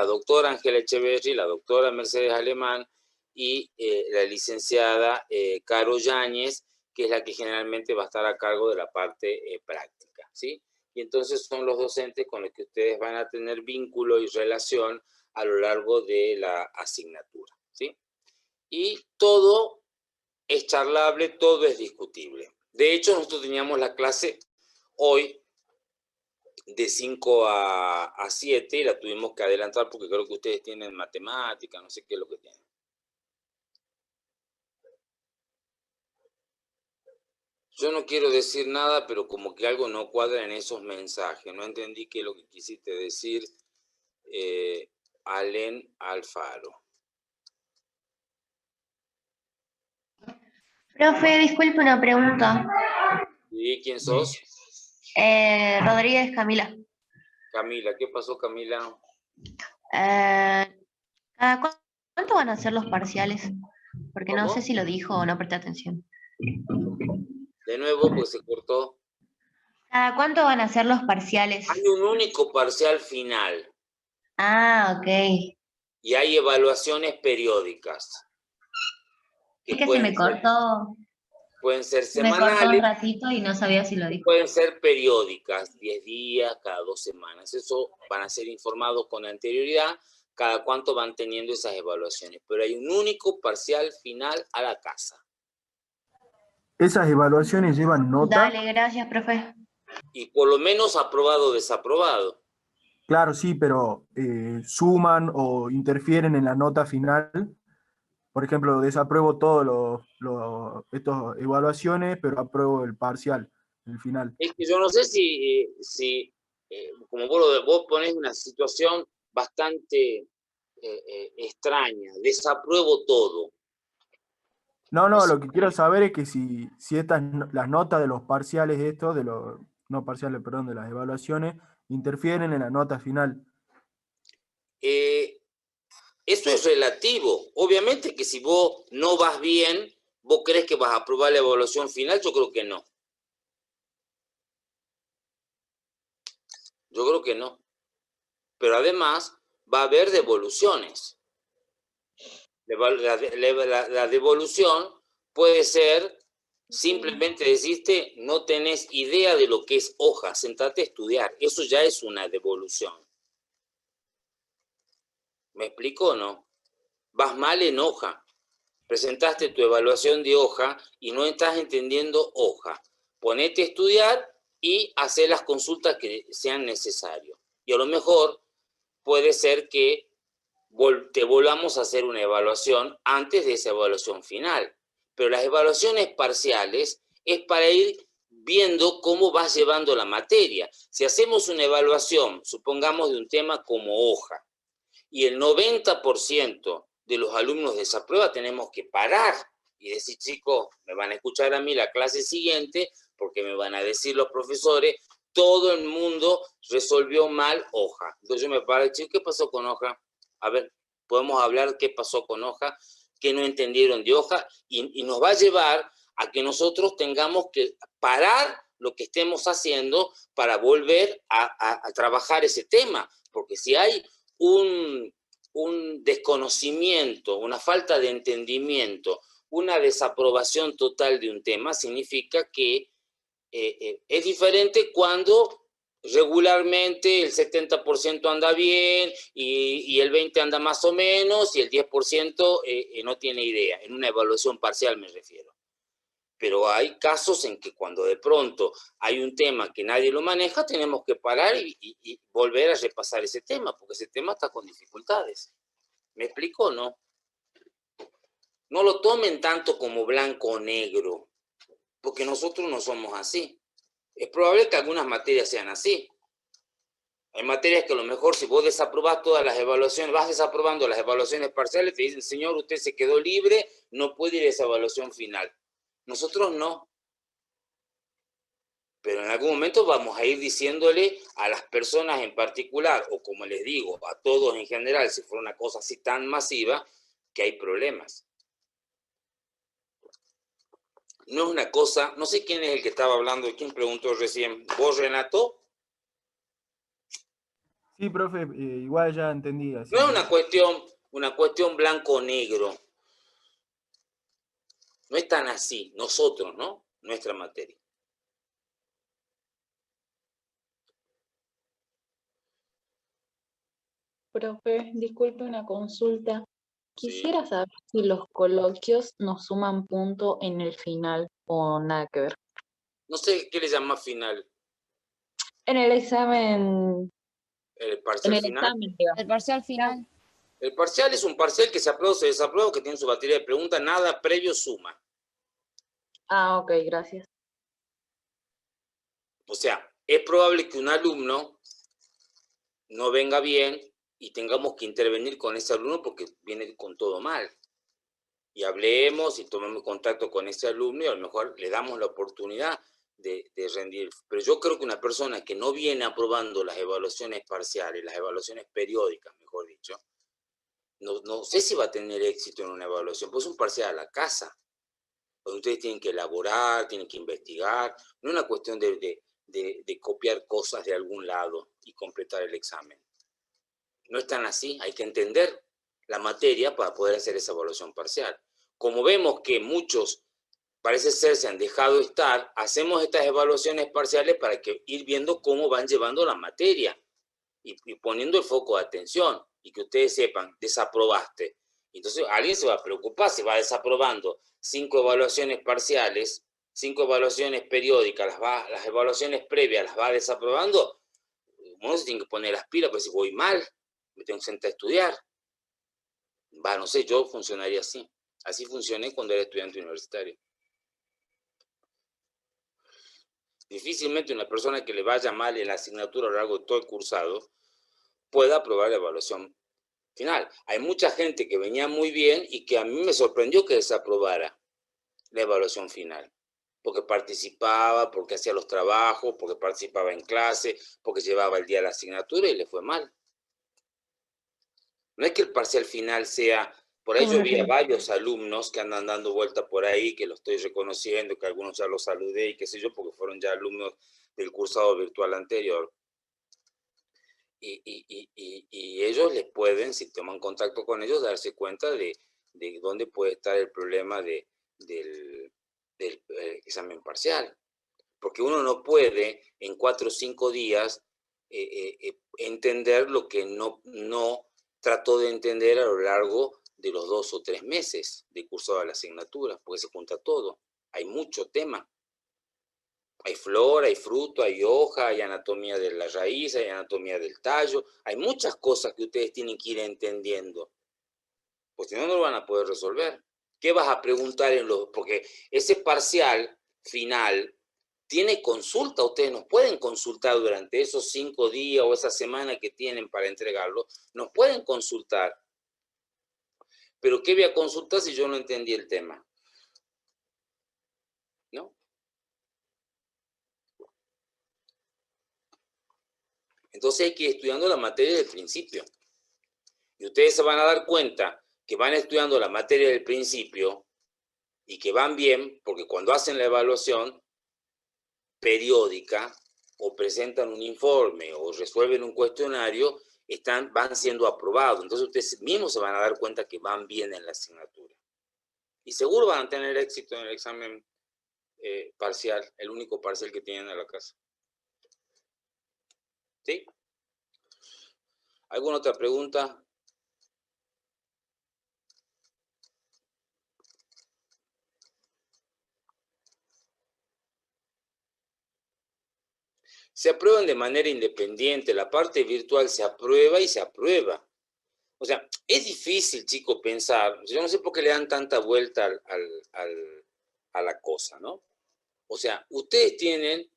doctora Ángela Echeverry, la doctora Mercedes Alemán, y la licenciada Caro Yáñez, que es la que generalmente va a estar a cargo de la parte práctica, ¿sí? Y entonces son los docentes con los que ustedes van a tener vínculo y relación a lo largo de la asignatura, ¿sí? Y todo es charlable, todo es discutible. De hecho, nosotros teníamos la clase hoy de 5 a 7 y la tuvimos que adelantar porque creo que ustedes tienen matemática, no sé qué es lo que tienen. Yo no quiero decir nada, pero como que algo no cuadra en esos mensajes. No entendí qué es lo que quisiste decir, Allen Alfaro. Profe, disculpe una pregunta. ¿Y quién sos? Rodríguez Camila. Camila, ¿qué pasó, Camila? ¿Cuánto van a ser los parciales? Porque no ¿Cómo? sé si lo dijo o no presté atención. De nuevo, pues se cortó. ¿Cada cuánto van a ser los parciales? Hay un único parcial final. Ah, ok. Y hay evaluaciones periódicas. Es que se me cortó. Pueden ser Se me cortó un semanales. ratito y no sabía si lo dijo. Pueden ser periódicas, 10 días, cada 2 semanas. Eso van a ser informados con anterioridad, cada cuánto van teniendo esas evaluaciones. Pero hay un único parcial final a la casa. ¿Esas evaluaciones llevan nota? Dale, gracias, profe. Y por lo menos aprobado o desaprobado. Claro, sí, pero suman o interfieren en la nota final. Por ejemplo, desapruebo todas estas evaluaciones, pero apruebo el parcial, el final. Es que yo no sé si como vos ponés una situación bastante extraña, desapruebo todo. No, lo que quiero saber es que si las notas de los parciales no parciales, perdón, de las evaluaciones, interfieren en la nota final. Eso es relativo. Obviamente que si vos no vas bien, vos crees que vas a aprobar la evaluación final, yo creo que no. Yo creo que no. Pero además va a haber devoluciones. La devolución puede ser, simplemente deciste, no tenés idea de lo que es hoja, sentate a estudiar. Eso ya es una devolución. ¿Me explico o no? Vas mal en hoja. Presentaste tu evaluación de hoja y no estás entendiendo hoja. Ponete a estudiar y hacer las consultas que sean necesarias. Y a lo mejor puede ser que te volvamos a hacer una evaluación antes de esa evaluación final. Pero las evaluaciones parciales es para ir viendo cómo vas llevando la materia. Si hacemos una evaluación, supongamos de un tema como hoja, y el 90% de los alumnos desaprueba, tenemos que parar y decir, chicos, me van a escuchar a mí la clase siguiente porque me van a decir los profesores, todo el mundo resolvió mal hoja. Entonces yo me paro y digo, ¿qué pasó con hoja? A ver, podemos hablar qué pasó con hoja, qué no entendieron de hoja, y nos va a llevar a que nosotros tengamos que parar lo que estemos haciendo para volver a trabajar ese tema, porque si hay un desconocimiento, una falta de entendimiento, una desaprobación total de un tema, significa que es diferente cuando regularmente el 70% anda bien y el 20% anda más o menos y el 10% no tiene idea, en una evaluación parcial me refiero. Pero hay casos en que cuando de pronto hay un tema que nadie lo maneja, tenemos que parar y volver a repasar ese tema, porque ese tema está con dificultades. ¿Me explico o no? No lo tomen tanto como blanco o negro, porque nosotros no somos así. Es probable que algunas materias sean así. Hay materias que a lo mejor si vos desaprobás todas las evaluaciones, vas desaprobando las evaluaciones parciales, te dicen, señor, usted se quedó libre, no puede ir a esa evaluación final. Nosotros no. Pero en algún momento vamos a ir diciéndole a las personas en particular, o como les digo, a todos en general, si fuera una cosa así tan masiva, que hay problemas. No es una cosa, no sé quién es el que estaba hablando, quién preguntó recién, ¿vos, Renato? Sí, profe, igual ya entendí. Así No es una cuestión blanco o negro. No es tan así, nosotros, ¿no? Nuestra materia. Profe, disculpe una consulta. Quisiera saber si los coloquios nos suman punto en el final o nada que ver. No sé qué le llama final. En el examen, El en parcial el final. examen, digamos. El parcial final. El parcial es un parcial que se aprueba o se desaprueba, que tiene su batería de preguntas, nada previo suma. Ah, ok, gracias. O sea, es probable que un alumno no venga bien y tengamos que intervenir con ese alumno porque viene con todo mal. Y hablemos y tomemos contacto con ese alumno y a lo mejor le damos la oportunidad de rendir. Pero yo creo que una persona que no viene aprobando las evaluaciones parciales, las evaluaciones periódicas, mejor dicho, no sé si va a tener éxito en una evaluación, pues es un parcial a la casa, donde ustedes tienen que elaborar, tienen que investigar, no es una cuestión de copiar cosas de algún lado y completar el examen. No es tan así, hay que entender la materia para poder hacer esa evaluación parcial. Como vemos que muchos, parece ser, se han dejado estar, hacemos estas evaluaciones parciales para ir viendo cómo van llevando la materia y poniendo el foco de atención y que ustedes sepan, desaprobaste. Entonces alguien se va a preocupar, se va desaprobando 5 evaluaciones parciales, 5 evaluaciones periódicas, las evaluaciones previas las va desaprobando. Uno se tiene que poner las pilas, pues si voy mal, me tengo que sentar a estudiar. No sé, yo funcionaría así. Así funcioné cuando era estudiante universitario. Difícilmente una persona que le vaya mal en la asignatura a lo largo de todo el cursado pueda aprobar la evaluación final. Hay mucha gente que venía muy bien y que a mí me sorprendió que desaprobara la evaluación final. Porque participaba, porque hacía los trabajos, porque participaba en clase, porque llevaba el día de la asignatura y le fue mal. No es que el parcial final sea... Por ahí yo vi a varios alumnos que andan dando vuelta por ahí, que los estoy reconociendo, que algunos ya los saludé y qué sé yo, porque fueron ya alumnos del cursado virtual anterior. Y ellos les pueden, si toman contacto con ellos, darse cuenta de dónde puede estar el problema del examen parcial. Porque uno no puede en 4 o 5 días entender lo que no trató de entender a lo largo de los 2 o 3 meses de cursado de la asignatura, porque se junta todo. Hay mucho tema. Hay flora, hay fruto, hay hoja, hay anatomía de la raíz, hay anatomía del tallo. Hay muchas cosas que ustedes tienen que ir entendiendo. Pues si no, no lo van a poder resolver. ¿Qué vas a preguntar porque ese parcial final tiene consulta? Ustedes nos pueden consultar durante esos 5 días o esa semana que tienen para entregarlo. Nos pueden consultar. ¿Pero qué voy a consultar si yo no entendí el tema? ¿No? Entonces hay que ir estudiando la materia del principio. Y ustedes se van a dar cuenta que van estudiando la materia del principio y que van bien, porque cuando hacen la evaluación periódica o presentan un informe o resuelven un cuestionario, van siendo aprobados. Entonces ustedes mismos se van a dar cuenta que van bien en la asignatura. Y seguro van a tener éxito en el examen parcial, el único parcial que tienen en la casa. ¿Sí? ¿Alguna otra pregunta? Se aprueban de manera independiente, la parte virtual se aprueba y se aprueba. O sea, es difícil, chicos, pensar, yo no sé por qué le dan tanta vuelta a la cosa, ¿no? O sea, ustedes tienen,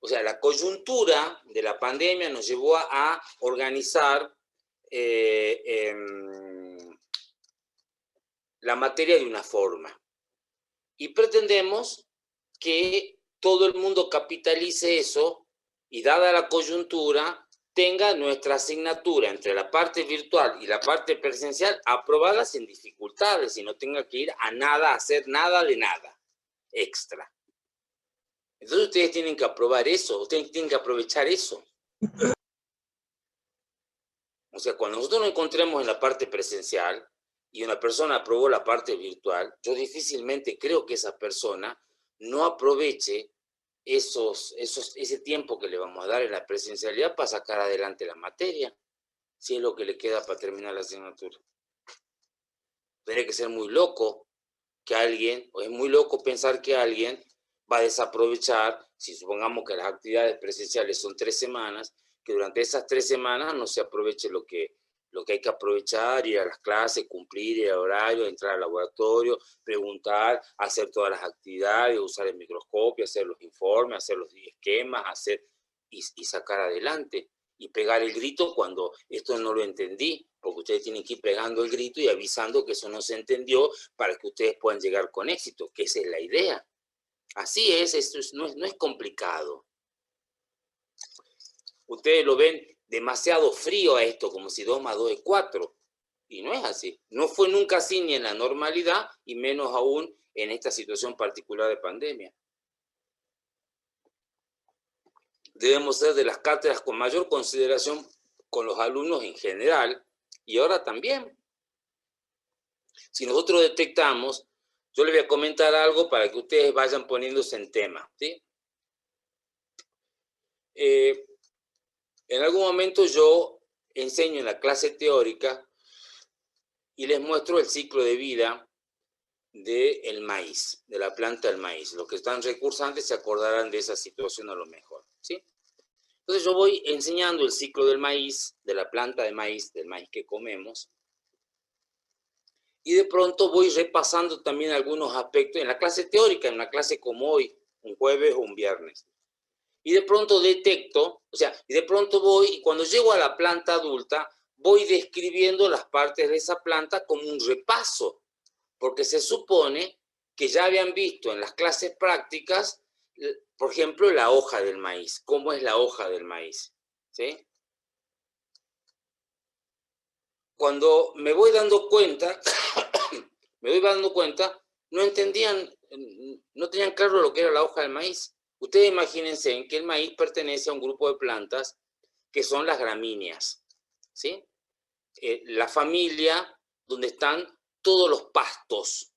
la coyuntura de la pandemia nos llevó a organizar la materia de una forma. Y pretendemos que todo el mundo capitalice eso y dada la coyuntura tenga nuestra asignatura entre la parte virtual y la parte presencial aprobadas sin dificultades y no tenga que ir a nada, a hacer nada de nada extra. Entonces ustedes tienen que aprobar eso, ustedes tienen que aprovechar eso. O sea, cuando nosotros nos encontremos en la parte presencial y una persona aprobó la parte virtual, yo difícilmente creo que esa persona no aproveche ese tiempo que le vamos a dar en la presencialidad para sacar adelante la materia, si es lo que le queda para terminar la asignatura. Tendría que ser muy loco que alguien, o es muy loco pensar que alguien va a desaprovechar si supongamos que las actividades presenciales son 3 semanas, que durante esas 3 semanas no se aproveche lo que hay que aprovechar, ir a las clases, cumplir el horario, entrar al laboratorio, preguntar, hacer todas las actividades, usar el microscopio, hacer los informes, hacer los esquemas, y sacar adelante. Y pegar el grito cuando esto no lo entendí, porque ustedes tienen que ir pegando el grito y avisando que eso no se entendió para que ustedes puedan llegar con éxito, que esa es la idea. Así es, esto no es complicado. Ustedes lo ven demasiado frío a esto, como si 2 más 2 es 4. Y no es así. No fue nunca así ni en la normalidad, y menos aún en esta situación particular de pandemia. Debemos ser de las cátedras con mayor consideración con los alumnos en general, y ahora también. Si nosotros detectamos, yo les voy a comentar algo para que ustedes vayan poniéndose en tema, ¿sí? En algún momento yo enseño en la clase teórica y les muestro el ciclo de vida del maíz, de la planta del maíz. Los que están recursantes se acordarán de esa situación a lo mejor, ¿sí? Entonces yo voy enseñando el ciclo del maíz, de la planta de maíz, del maíz que comemos, y de pronto voy repasando también algunos aspectos en la clase teórica, en una clase como hoy, un jueves o un viernes. Y de pronto detecto, y de pronto voy, y cuando llego a la planta adulta, voy describiendo las partes de esa planta como un repaso, porque se supone que ya habían visto en las clases prácticas, por ejemplo, la hoja del maíz. ¿Cómo es la hoja del maíz? ¿Sí? Cuando me voy dando cuenta, no entendían, no tenían claro lo que era la hoja del maíz. Ustedes imagínense que el maíz pertenece a un grupo de plantas que son las gramíneas, ¿sí? La familia donde están todos los pastos,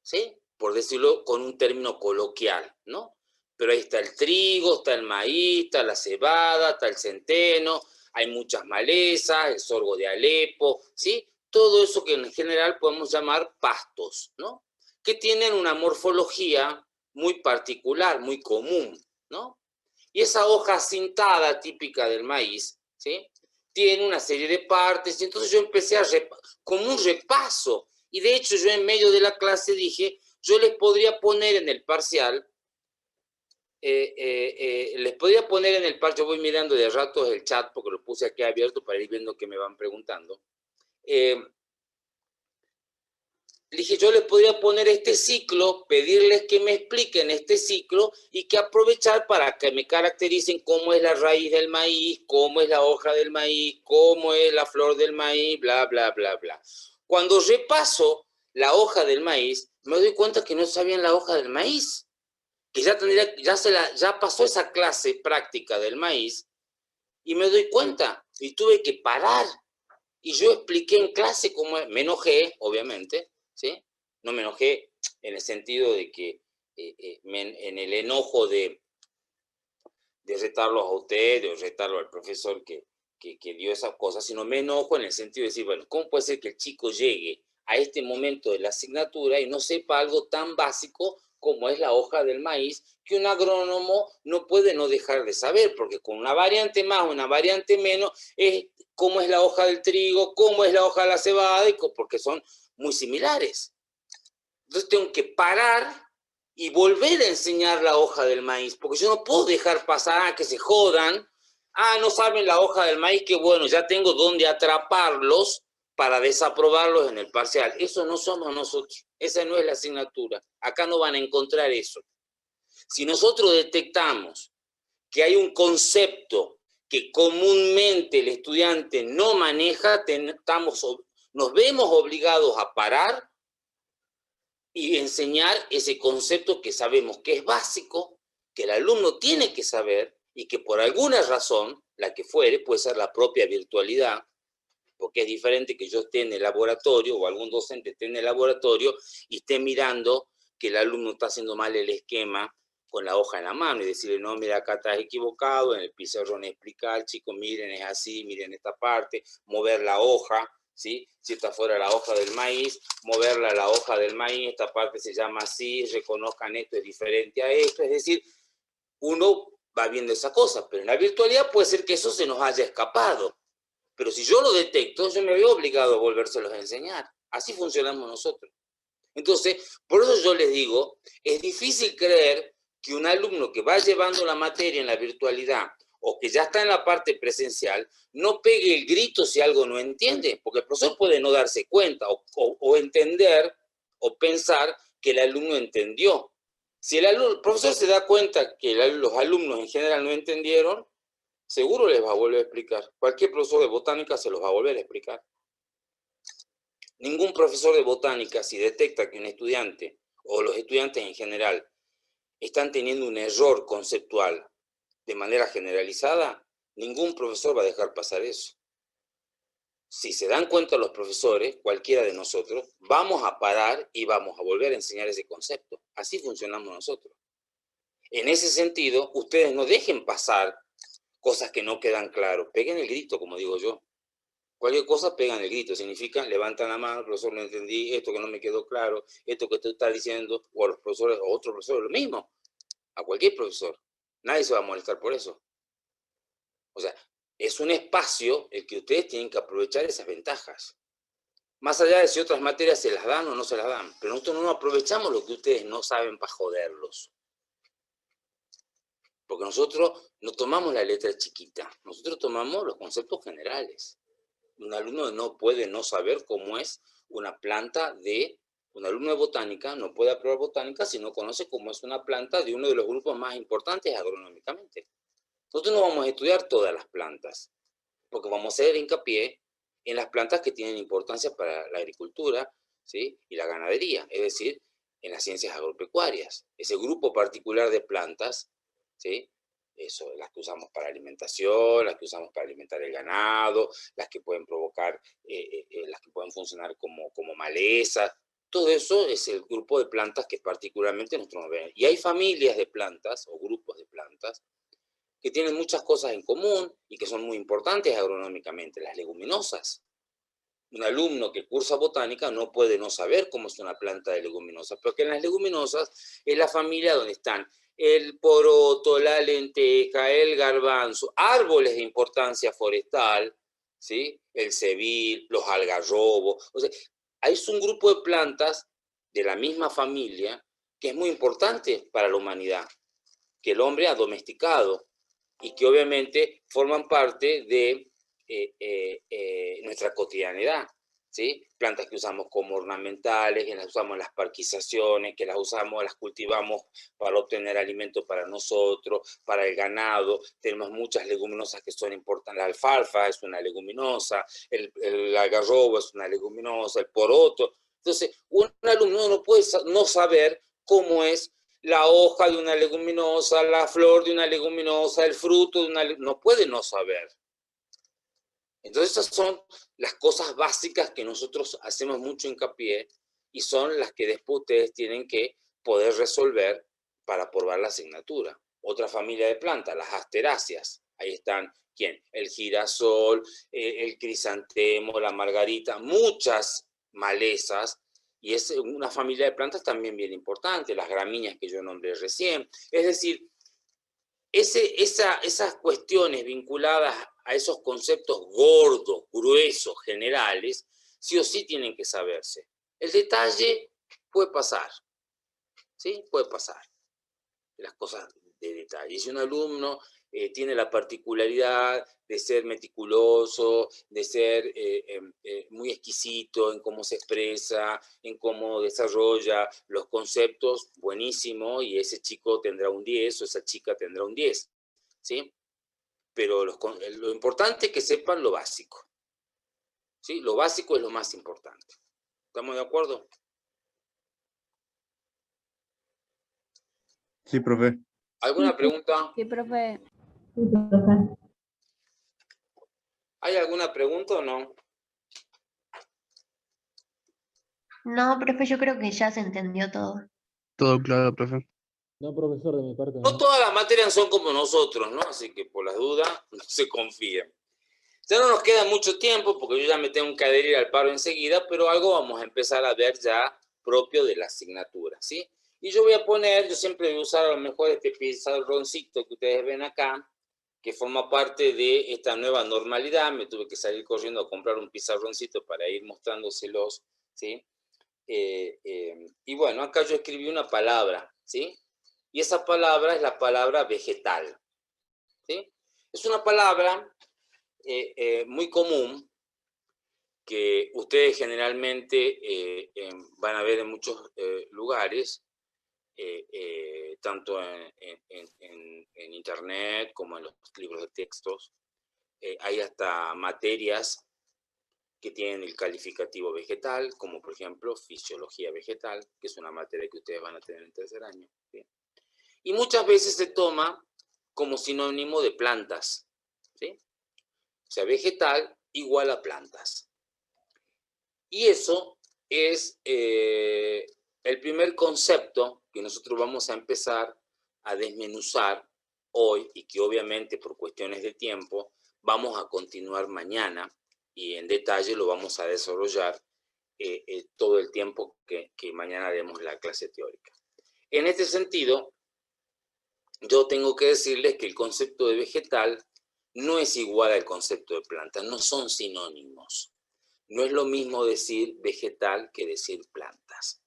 ¿sí? Por decirlo con un término coloquial, ¿no? Pero ahí está el trigo, está el maíz, está la cebada, está el centeno, hay muchas malezas, el sorgo de Alepo, ¿sí? Todo eso que en general podemos llamar pastos, ¿no? Que tienen una morfología muy particular, muy común, ¿no? Y esa hoja cintada típica del maíz, ¿sí? Tiene una serie de partes, y entonces yo empecé como un repaso, y de hecho yo en medio de la clase dije, yo les podría poner en el parcial, yo voy mirando de ratos el chat porque lo puse aquí abierto para ir viendo qué me van preguntando. Dije, yo les podría poner este ciclo, pedirles que me expliquen este ciclo y que aprovechar para que me caractericen cómo es la raíz del maíz, cómo es la hoja del maíz, cómo es la flor del maíz, bla, bla, bla, bla. Cuando repaso la hoja del maíz, me doy cuenta que no sabían la hoja del maíz, que ya pasó esa clase práctica del maíz, y me doy cuenta, y tuve que parar, y yo expliqué en clase cómo es. Me enojé, obviamente, ¿sí? No me enojé en el sentido de que, en el enojo de retarlos a ustedes, de retarlo al profesor que dio esas cosas, sino me enojo en el sentido de decir, bueno, ¿cómo puede ser que el chico llegue a este momento de la asignatura y no sepa algo tan básico como es la hoja del maíz, que un agrónomo no puede no dejar de saber, porque con una variante más, una variante menos, es cómo es la hoja del trigo, cómo es la hoja de la cebada, porque son muy similares. Entonces tengo que parar y volver a enseñar la hoja del maíz, porque yo no puedo dejar pasar que se jodan, no saben la hoja del maíz, que bueno, ya tengo donde atraparlos para desaprobarlos en el parcial. Eso no somos nosotros, esa no es la asignatura, acá no van a encontrar eso. Si nosotros detectamos que hay un concepto que comúnmente el estudiante no maneja, nos vemos obligados a parar y enseñar ese concepto que sabemos que es básico, que el alumno tiene que saber y que por alguna razón, la que fuere, puede ser la propia virtualidad, porque es diferente que yo esté en el laboratorio o algún docente esté en el laboratorio y esté mirando que el alumno está haciendo mal el esquema con la hoja en la mano y decirle, no, mira, acá estás equivocado, en el pizarrón explicar, chicos, miren, es así, miren esta parte, mover la hoja, ¿sí? Si está fuera la hoja del maíz, moverla a la hoja del maíz, esta parte se llama así, reconozcan esto, es diferente a esto, es decir, uno va viendo esa cosa, pero en la virtualidad puede ser que eso se nos haya escapado. Pero si yo lo detecto, yo me veo obligado a volvérselos a enseñar. Así funcionamos nosotros. Entonces, por eso yo les digo, es difícil creer que un alumno que va llevando la materia en la virtualidad o que ya está en la parte presencial, no pegue el grito si algo no entiende, porque el profesor puede no darse cuenta o entender o pensar que el alumno entendió. Si el profesor se da cuenta que los alumnos en general no entendieron, seguro les va a volver a explicar. Cualquier profesor de botánica se los va a volver a explicar. Ningún profesor de botánica, si detecta que un estudiante, o los estudiantes en general, están teniendo un error conceptual de manera generalizada, ningún profesor va a dejar pasar eso. Si se dan cuenta los profesores, cualquiera de nosotros, vamos a parar y vamos a volver a enseñar ese concepto. Así funcionamos nosotros. En ese sentido, ustedes no dejen pasar cosas que no quedan claras. Peguen el grito, como digo yo. Cualquier cosa pegan el grito. Significa, levantan la mano, profesor, no entendí, esto que no me quedó claro, esto que tú estás diciendo, o a los profesores, o a otros profesores, lo mismo. A cualquier profesor. Nadie se va a molestar por eso. O sea, es un espacio el que ustedes tienen que aprovechar esas ventajas. Más allá de si otras materias se las dan o no se las dan. Pero nosotros no aprovechamos lo que ustedes no saben para joderlos. Porque nosotros no tomamos la letra chiquita. Nosotros tomamos los conceptos generales. Un alumno no puede no saber cómo es una planta de... Un alumno de botánica no puede aprobar botánica si no conoce cómo es una planta de uno de los grupos más importantes agronómicamente. Nosotros no vamos a estudiar todas las plantas, porque vamos a hacer hincapié en las plantas que tienen importancia para la agricultura, ¿sí? Y la ganadería, es decir, en las ciencias agropecuarias. Ese grupo particular de plantas, ¿sí? Eso, las que usamos para alimentación, las que usamos para alimentar el ganado, las que pueden provocar, las que pueden funcionar como malezas. Todo eso es el grupo de plantas que particularmente nosotros vemos. Y hay familias de plantas o grupos de plantas que tienen muchas cosas en común y que son muy importantes agronómicamente, las leguminosas. Un alumno que cursa botánica no puede no saber cómo es una planta de leguminosas, porque en las leguminosas es la familia donde están el poroto, la lenteja, el garbanzo, árboles de importancia forestal, ¿sí? El cebil, los algarrobos. O sea, es un grupo de plantas de la misma familia que es muy importante para la humanidad, que el hombre ha domesticado y que obviamente forman parte de nuestra cotidianidad, ¿sí? Plantas que usamos como ornamentales, que las usamos en las parquizaciones, que las usamos, las cultivamos para obtener alimento para nosotros, para el ganado. Tenemos muchas leguminosas que son importantes. La alfalfa es una leguminosa, el algarrobo es una leguminosa, el poroto. Entonces, un alumno no puede no saber cómo es la hoja de una leguminosa, la flor de una leguminosa, el fruto de una leguminosa. No puede no saber. Entonces esas son las cosas básicas que nosotros hacemos mucho hincapié y son las que después ustedes tienen que poder resolver para aprobar la asignatura. Otra familia de plantas, las asteráceas. Ahí están, ¿quién? El girasol, el crisantemo, la margarita, muchas malezas. Y es una familia de plantas también bien importante, las gramíneas que yo nombré recién. Es decir, esas cuestiones vinculadas a esos conceptos gordos, gruesos, generales, sí o sí tienen que saberse. El detalle puede pasar, ¿sí? Puede pasar. Las cosas de detalle. Si un alumno tiene la particularidad de ser meticuloso, de ser muy exquisito en cómo se expresa, en cómo desarrolla los conceptos, buenísimo, y ese chico tendrá un 10 o esa chica tendrá un 10, ¿sí? Pero lo importante es que sepan lo básico, ¿sí? Lo básico es lo más importante. ¿Estamos de acuerdo? Sí, profe. ¿Alguna pregunta? Sí, profe. ¿Hay alguna pregunta o no? No, profe, yo creo que ya se entendió todo. Todo claro, profe. No, profesor, de mi parte No no. todas las materias son como nosotros, ¿no? Así que por las dudas, no se confíen. Ya no nos queda mucho tiempo porque yo ya me tengo que adherir al paro enseguida, pero algo vamos a empezar a ver ya propio de la asignatura, ¿sí? Y yo voy a poner, yo siempre voy a usar a lo mejor este pizarroncito que ustedes ven acá, que forma parte de esta nueva normalidad. Me tuve que salir corriendo a comprar un pizarroncito para ir mostrándoselos, ¿sí? Y bueno, acá yo escribí una palabra, ¿sí? Y esa palabra es la palabra vegetal, ¿sí? Es una palabra muy común que ustedes generalmente van a ver en muchos lugares, tanto en internet como en los libros de textos. Hay hasta materias que tienen el calificativo vegetal, como por ejemplo fisiología vegetal, que es una materia que ustedes van a tener en tercer año, ¿sí? Y muchas veces se toma como sinónimo de plantas, ¿sí? O sea, vegetal igual a plantas. Y eso es el primer concepto que nosotros vamos a empezar a desmenuzar hoy, y que obviamente por cuestiones de tiempo vamos a continuar mañana, y en detalle lo vamos a desarrollar todo el tiempo que mañana demos la clase teórica. En este sentido, yo tengo que decirles que el concepto de vegetal no es igual al concepto de planta, no son sinónimos. No es lo mismo decir vegetal que decir plantas.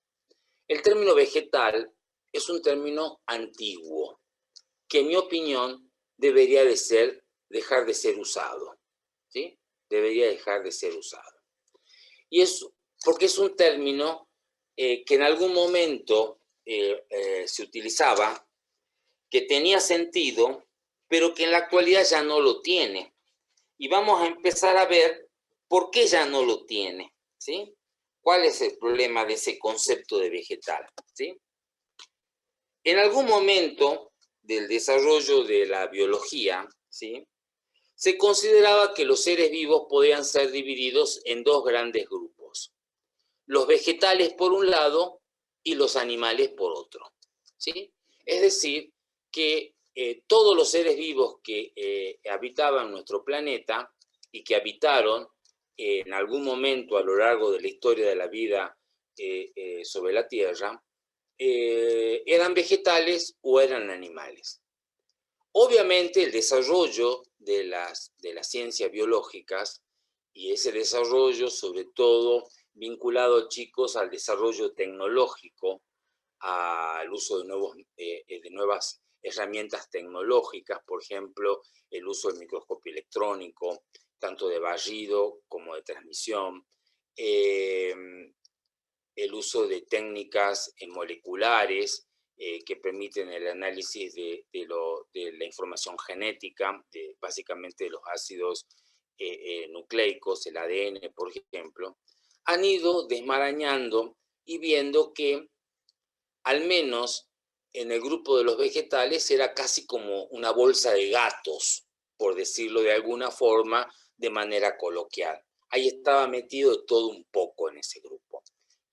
El término vegetal es un término antiguo, que en mi opinión debería dejar de ser usado, ¿sí? Debería dejar de ser usado. Y es porque es un término que en algún momento se utilizaba, que tenía sentido, pero que en la actualidad ya no lo tiene. Y vamos a empezar a ver por qué ya no lo tiene, ¿sí? ¿Cuál es el problema de ese concepto de vegetal, ¿sí? En algún momento del desarrollo de la biología, ¿sí?, se consideraba que los seres vivos podían ser divididos en dos grandes grupos: los vegetales por un lado y los animales por otro, ¿sí? Es decir, que todos los seres vivos que habitaban nuestro planeta y que habitaron en algún momento a lo largo de la historia de la vida sobre la Tierra, eran vegetales o eran animales. Obviamente el desarrollo de las ciencias biológicas, y ese desarrollo sobre todo vinculado, chicos, al desarrollo tecnológico, al uso de nuevas herramientas tecnológicas, por ejemplo, el uso del microscopio electrónico, tanto de barrido como de transmisión, el uso de técnicas moleculares que permiten el análisis de la información genética, básicamente de los ácidos nucleicos, el ADN, por ejemplo, han ido desmarañando y viendo que, al menos en el grupo de los vegetales, era casi como una bolsa de gatos, por decirlo de alguna forma, de manera coloquial. Ahí estaba metido todo un poco en ese grupo,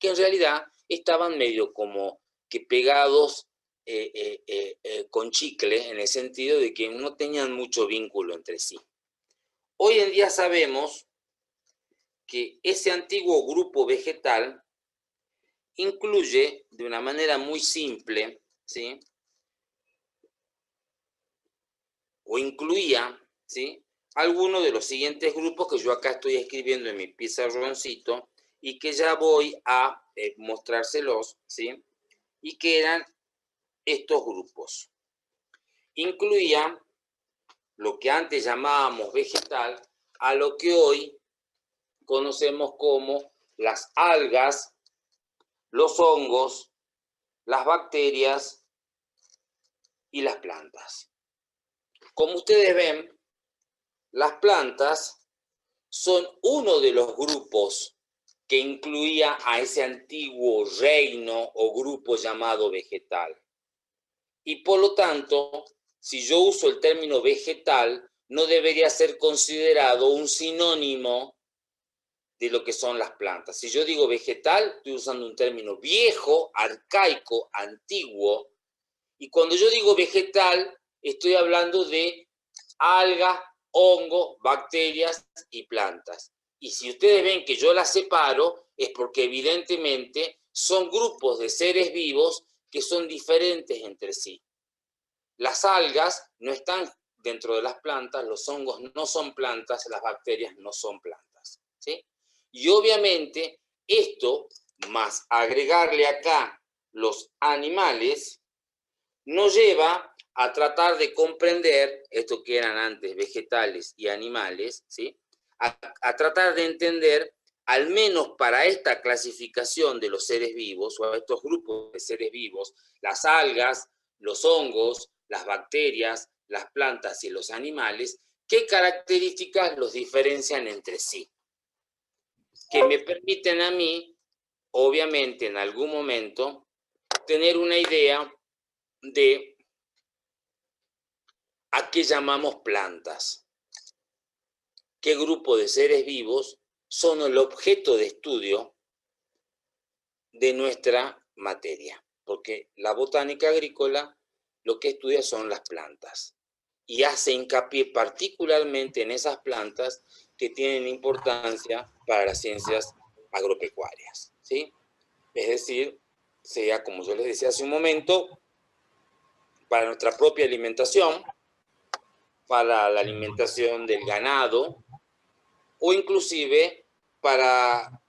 que en realidad estaban medio como que pegados con chicle, en el sentido de que no tenían mucho vínculo entre sí. Hoy en día sabemos que ese antiguo grupo vegetal incluye, de una manera muy simple, ¿sí?, o incluía, ¿sí?, algunos de los siguientes grupos que yo acá estoy escribiendo en mi pizarroncito y que ya voy a mostrárselos, ¿sí?, y que eran estos grupos. Incluía lo que antes llamábamos vegetal a lo que hoy conocemos como las algas, los hongos, las bacterias y las plantas. Como ustedes ven, las plantas son uno de los grupos que incluía a ese antiguo reino o grupo llamado vegetal. Y por lo tanto, si yo uso el término vegetal, no debería ser considerado un sinónimo de lo que son las plantas. Si yo digo vegetal, estoy usando un término viejo, arcaico, antiguo, y cuando yo digo vegetal, estoy hablando de algas, hongos, bacterias y plantas. Y si ustedes ven que yo las separo, es porque evidentemente son grupos de seres vivos que son diferentes entre sí. Las algas no están dentro de las plantas, los hongos no son plantas, las bacterias no son plantas, ¿sí? Y obviamente esto, más agregarle acá los animales, nos lleva a tratar de comprender, esto que eran antes vegetales y animales, ¿sí? A tratar de entender, al menos para esta clasificación de los seres vivos, o a estos grupos de seres vivos, las algas, los hongos, las bacterias, las plantas y los animales, qué características los diferencian entre sí, que me permiten a mí, obviamente en algún momento, tener una idea de a qué llamamos plantas, qué grupo de seres vivos son el objeto de estudio de nuestra materia, porque la botánica agrícola lo que estudia son las plantas y hace hincapié particularmente en esas plantas que tienen importancia para las ciencias agropecuarias, ¿sí? Es decir, sea, como yo les decía hace un momento, para nuestra propia alimentación, para la alimentación del ganado, o inclusive para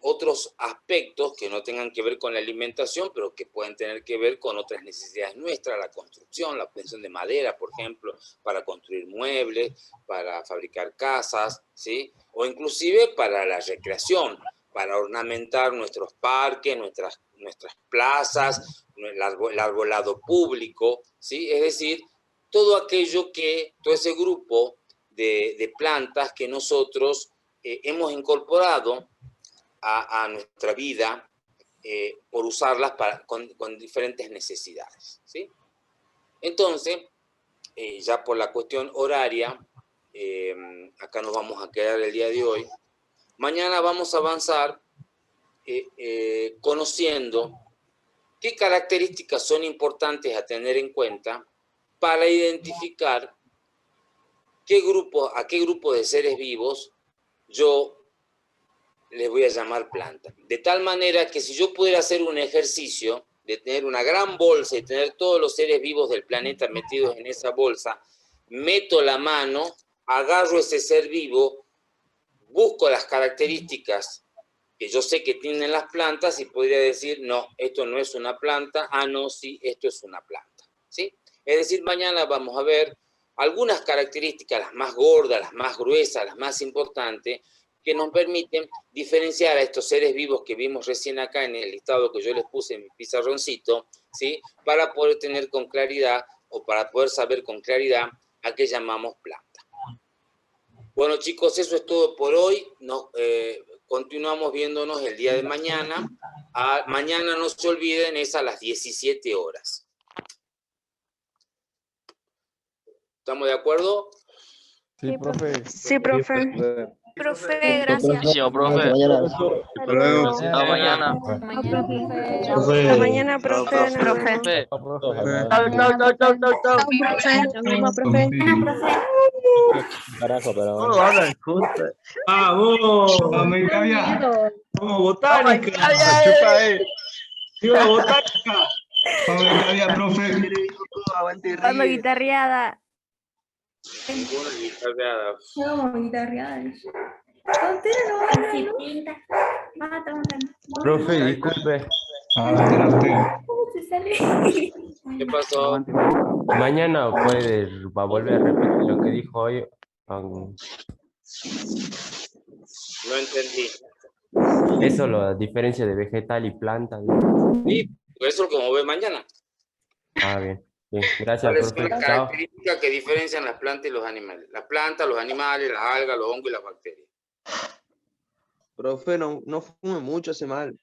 otros aspectos que no tengan que ver con la alimentación, pero que pueden tener que ver con otras necesidades nuestras, la construcción, la obtención de madera, por ejemplo, para construir muebles, para fabricar casas, ¿sí? O inclusive para la recreación, para ornamentar nuestros parques, nuestras plazas, el arbolado público, ¿sí? Es decir, todo aquello que, todo ese grupo de plantas que nosotros hemos incorporado a nuestra vida por usarlas con diferentes necesidades, ¿sí? Entonces, ya por la cuestión horaria, acá nos vamos a quedar el día de hoy. Mañana vamos a avanzar conociendo qué características son importantes a tener en cuenta para identificar a qué grupo de seres vivos yo les voy a llamar planta. De tal manera que si yo pudiera hacer un ejercicio de tener una gran bolsa y tener todos los seres vivos del planeta metidos en esa bolsa, meto la mano, agarro ese ser vivo, busco las características que yo sé que tienen las plantas y podría decir, no, esto no es una planta, ah, no, sí, esto es una planta, ¿sí? Es decir, mañana vamos a ver algunas características, las más gordas, las más gruesas, las más importantes, que nos permiten diferenciar a estos seres vivos que vimos recién acá en el listado que yo les puse en mi pizarroncito, ¿sí? Para poder tener con claridad, o para poder saber con claridad, a qué llamamos planta. Bueno, chicos, eso es todo por hoy. Continuamos viéndonos el día de mañana. Mañana no se olviden, es a las 17 horas. ¿Estamos de acuerdo? Sí, profe. Sí, profe. Profe, gracias. Muchísimo, profe. Hasta luego. Hasta mañana. Hasta mañana, profe. Chao, Nos profe. vemos. Chao. Lo mismo, profe. Carajo, pero. Todos hablan juntos. ¡Vamos! América Vía. ¡Vamos, botánica! Chupa, ¡Viva botánica! América Vía, profe. Vamos, guitarreada. Ninguna guitarreada. No, guitarreada. Tontera no va a ganar, ¿no? Profe, disculpe. ¿Cómo se sale? ¿Qué pasó? Mañana va a volver a repetir lo que dijo hoy. No entendí. Eso, la diferencia de vegetal y planta. Sí, eso es como ve mañana. Ah, bien. Bien, gracias, ¿Cuáles son profe. las Chao. características que diferencian las plantas y los animales? Las plantas, los animales, las algas, los hongos y las bacterias. Profe, no fume mucho, hace mal.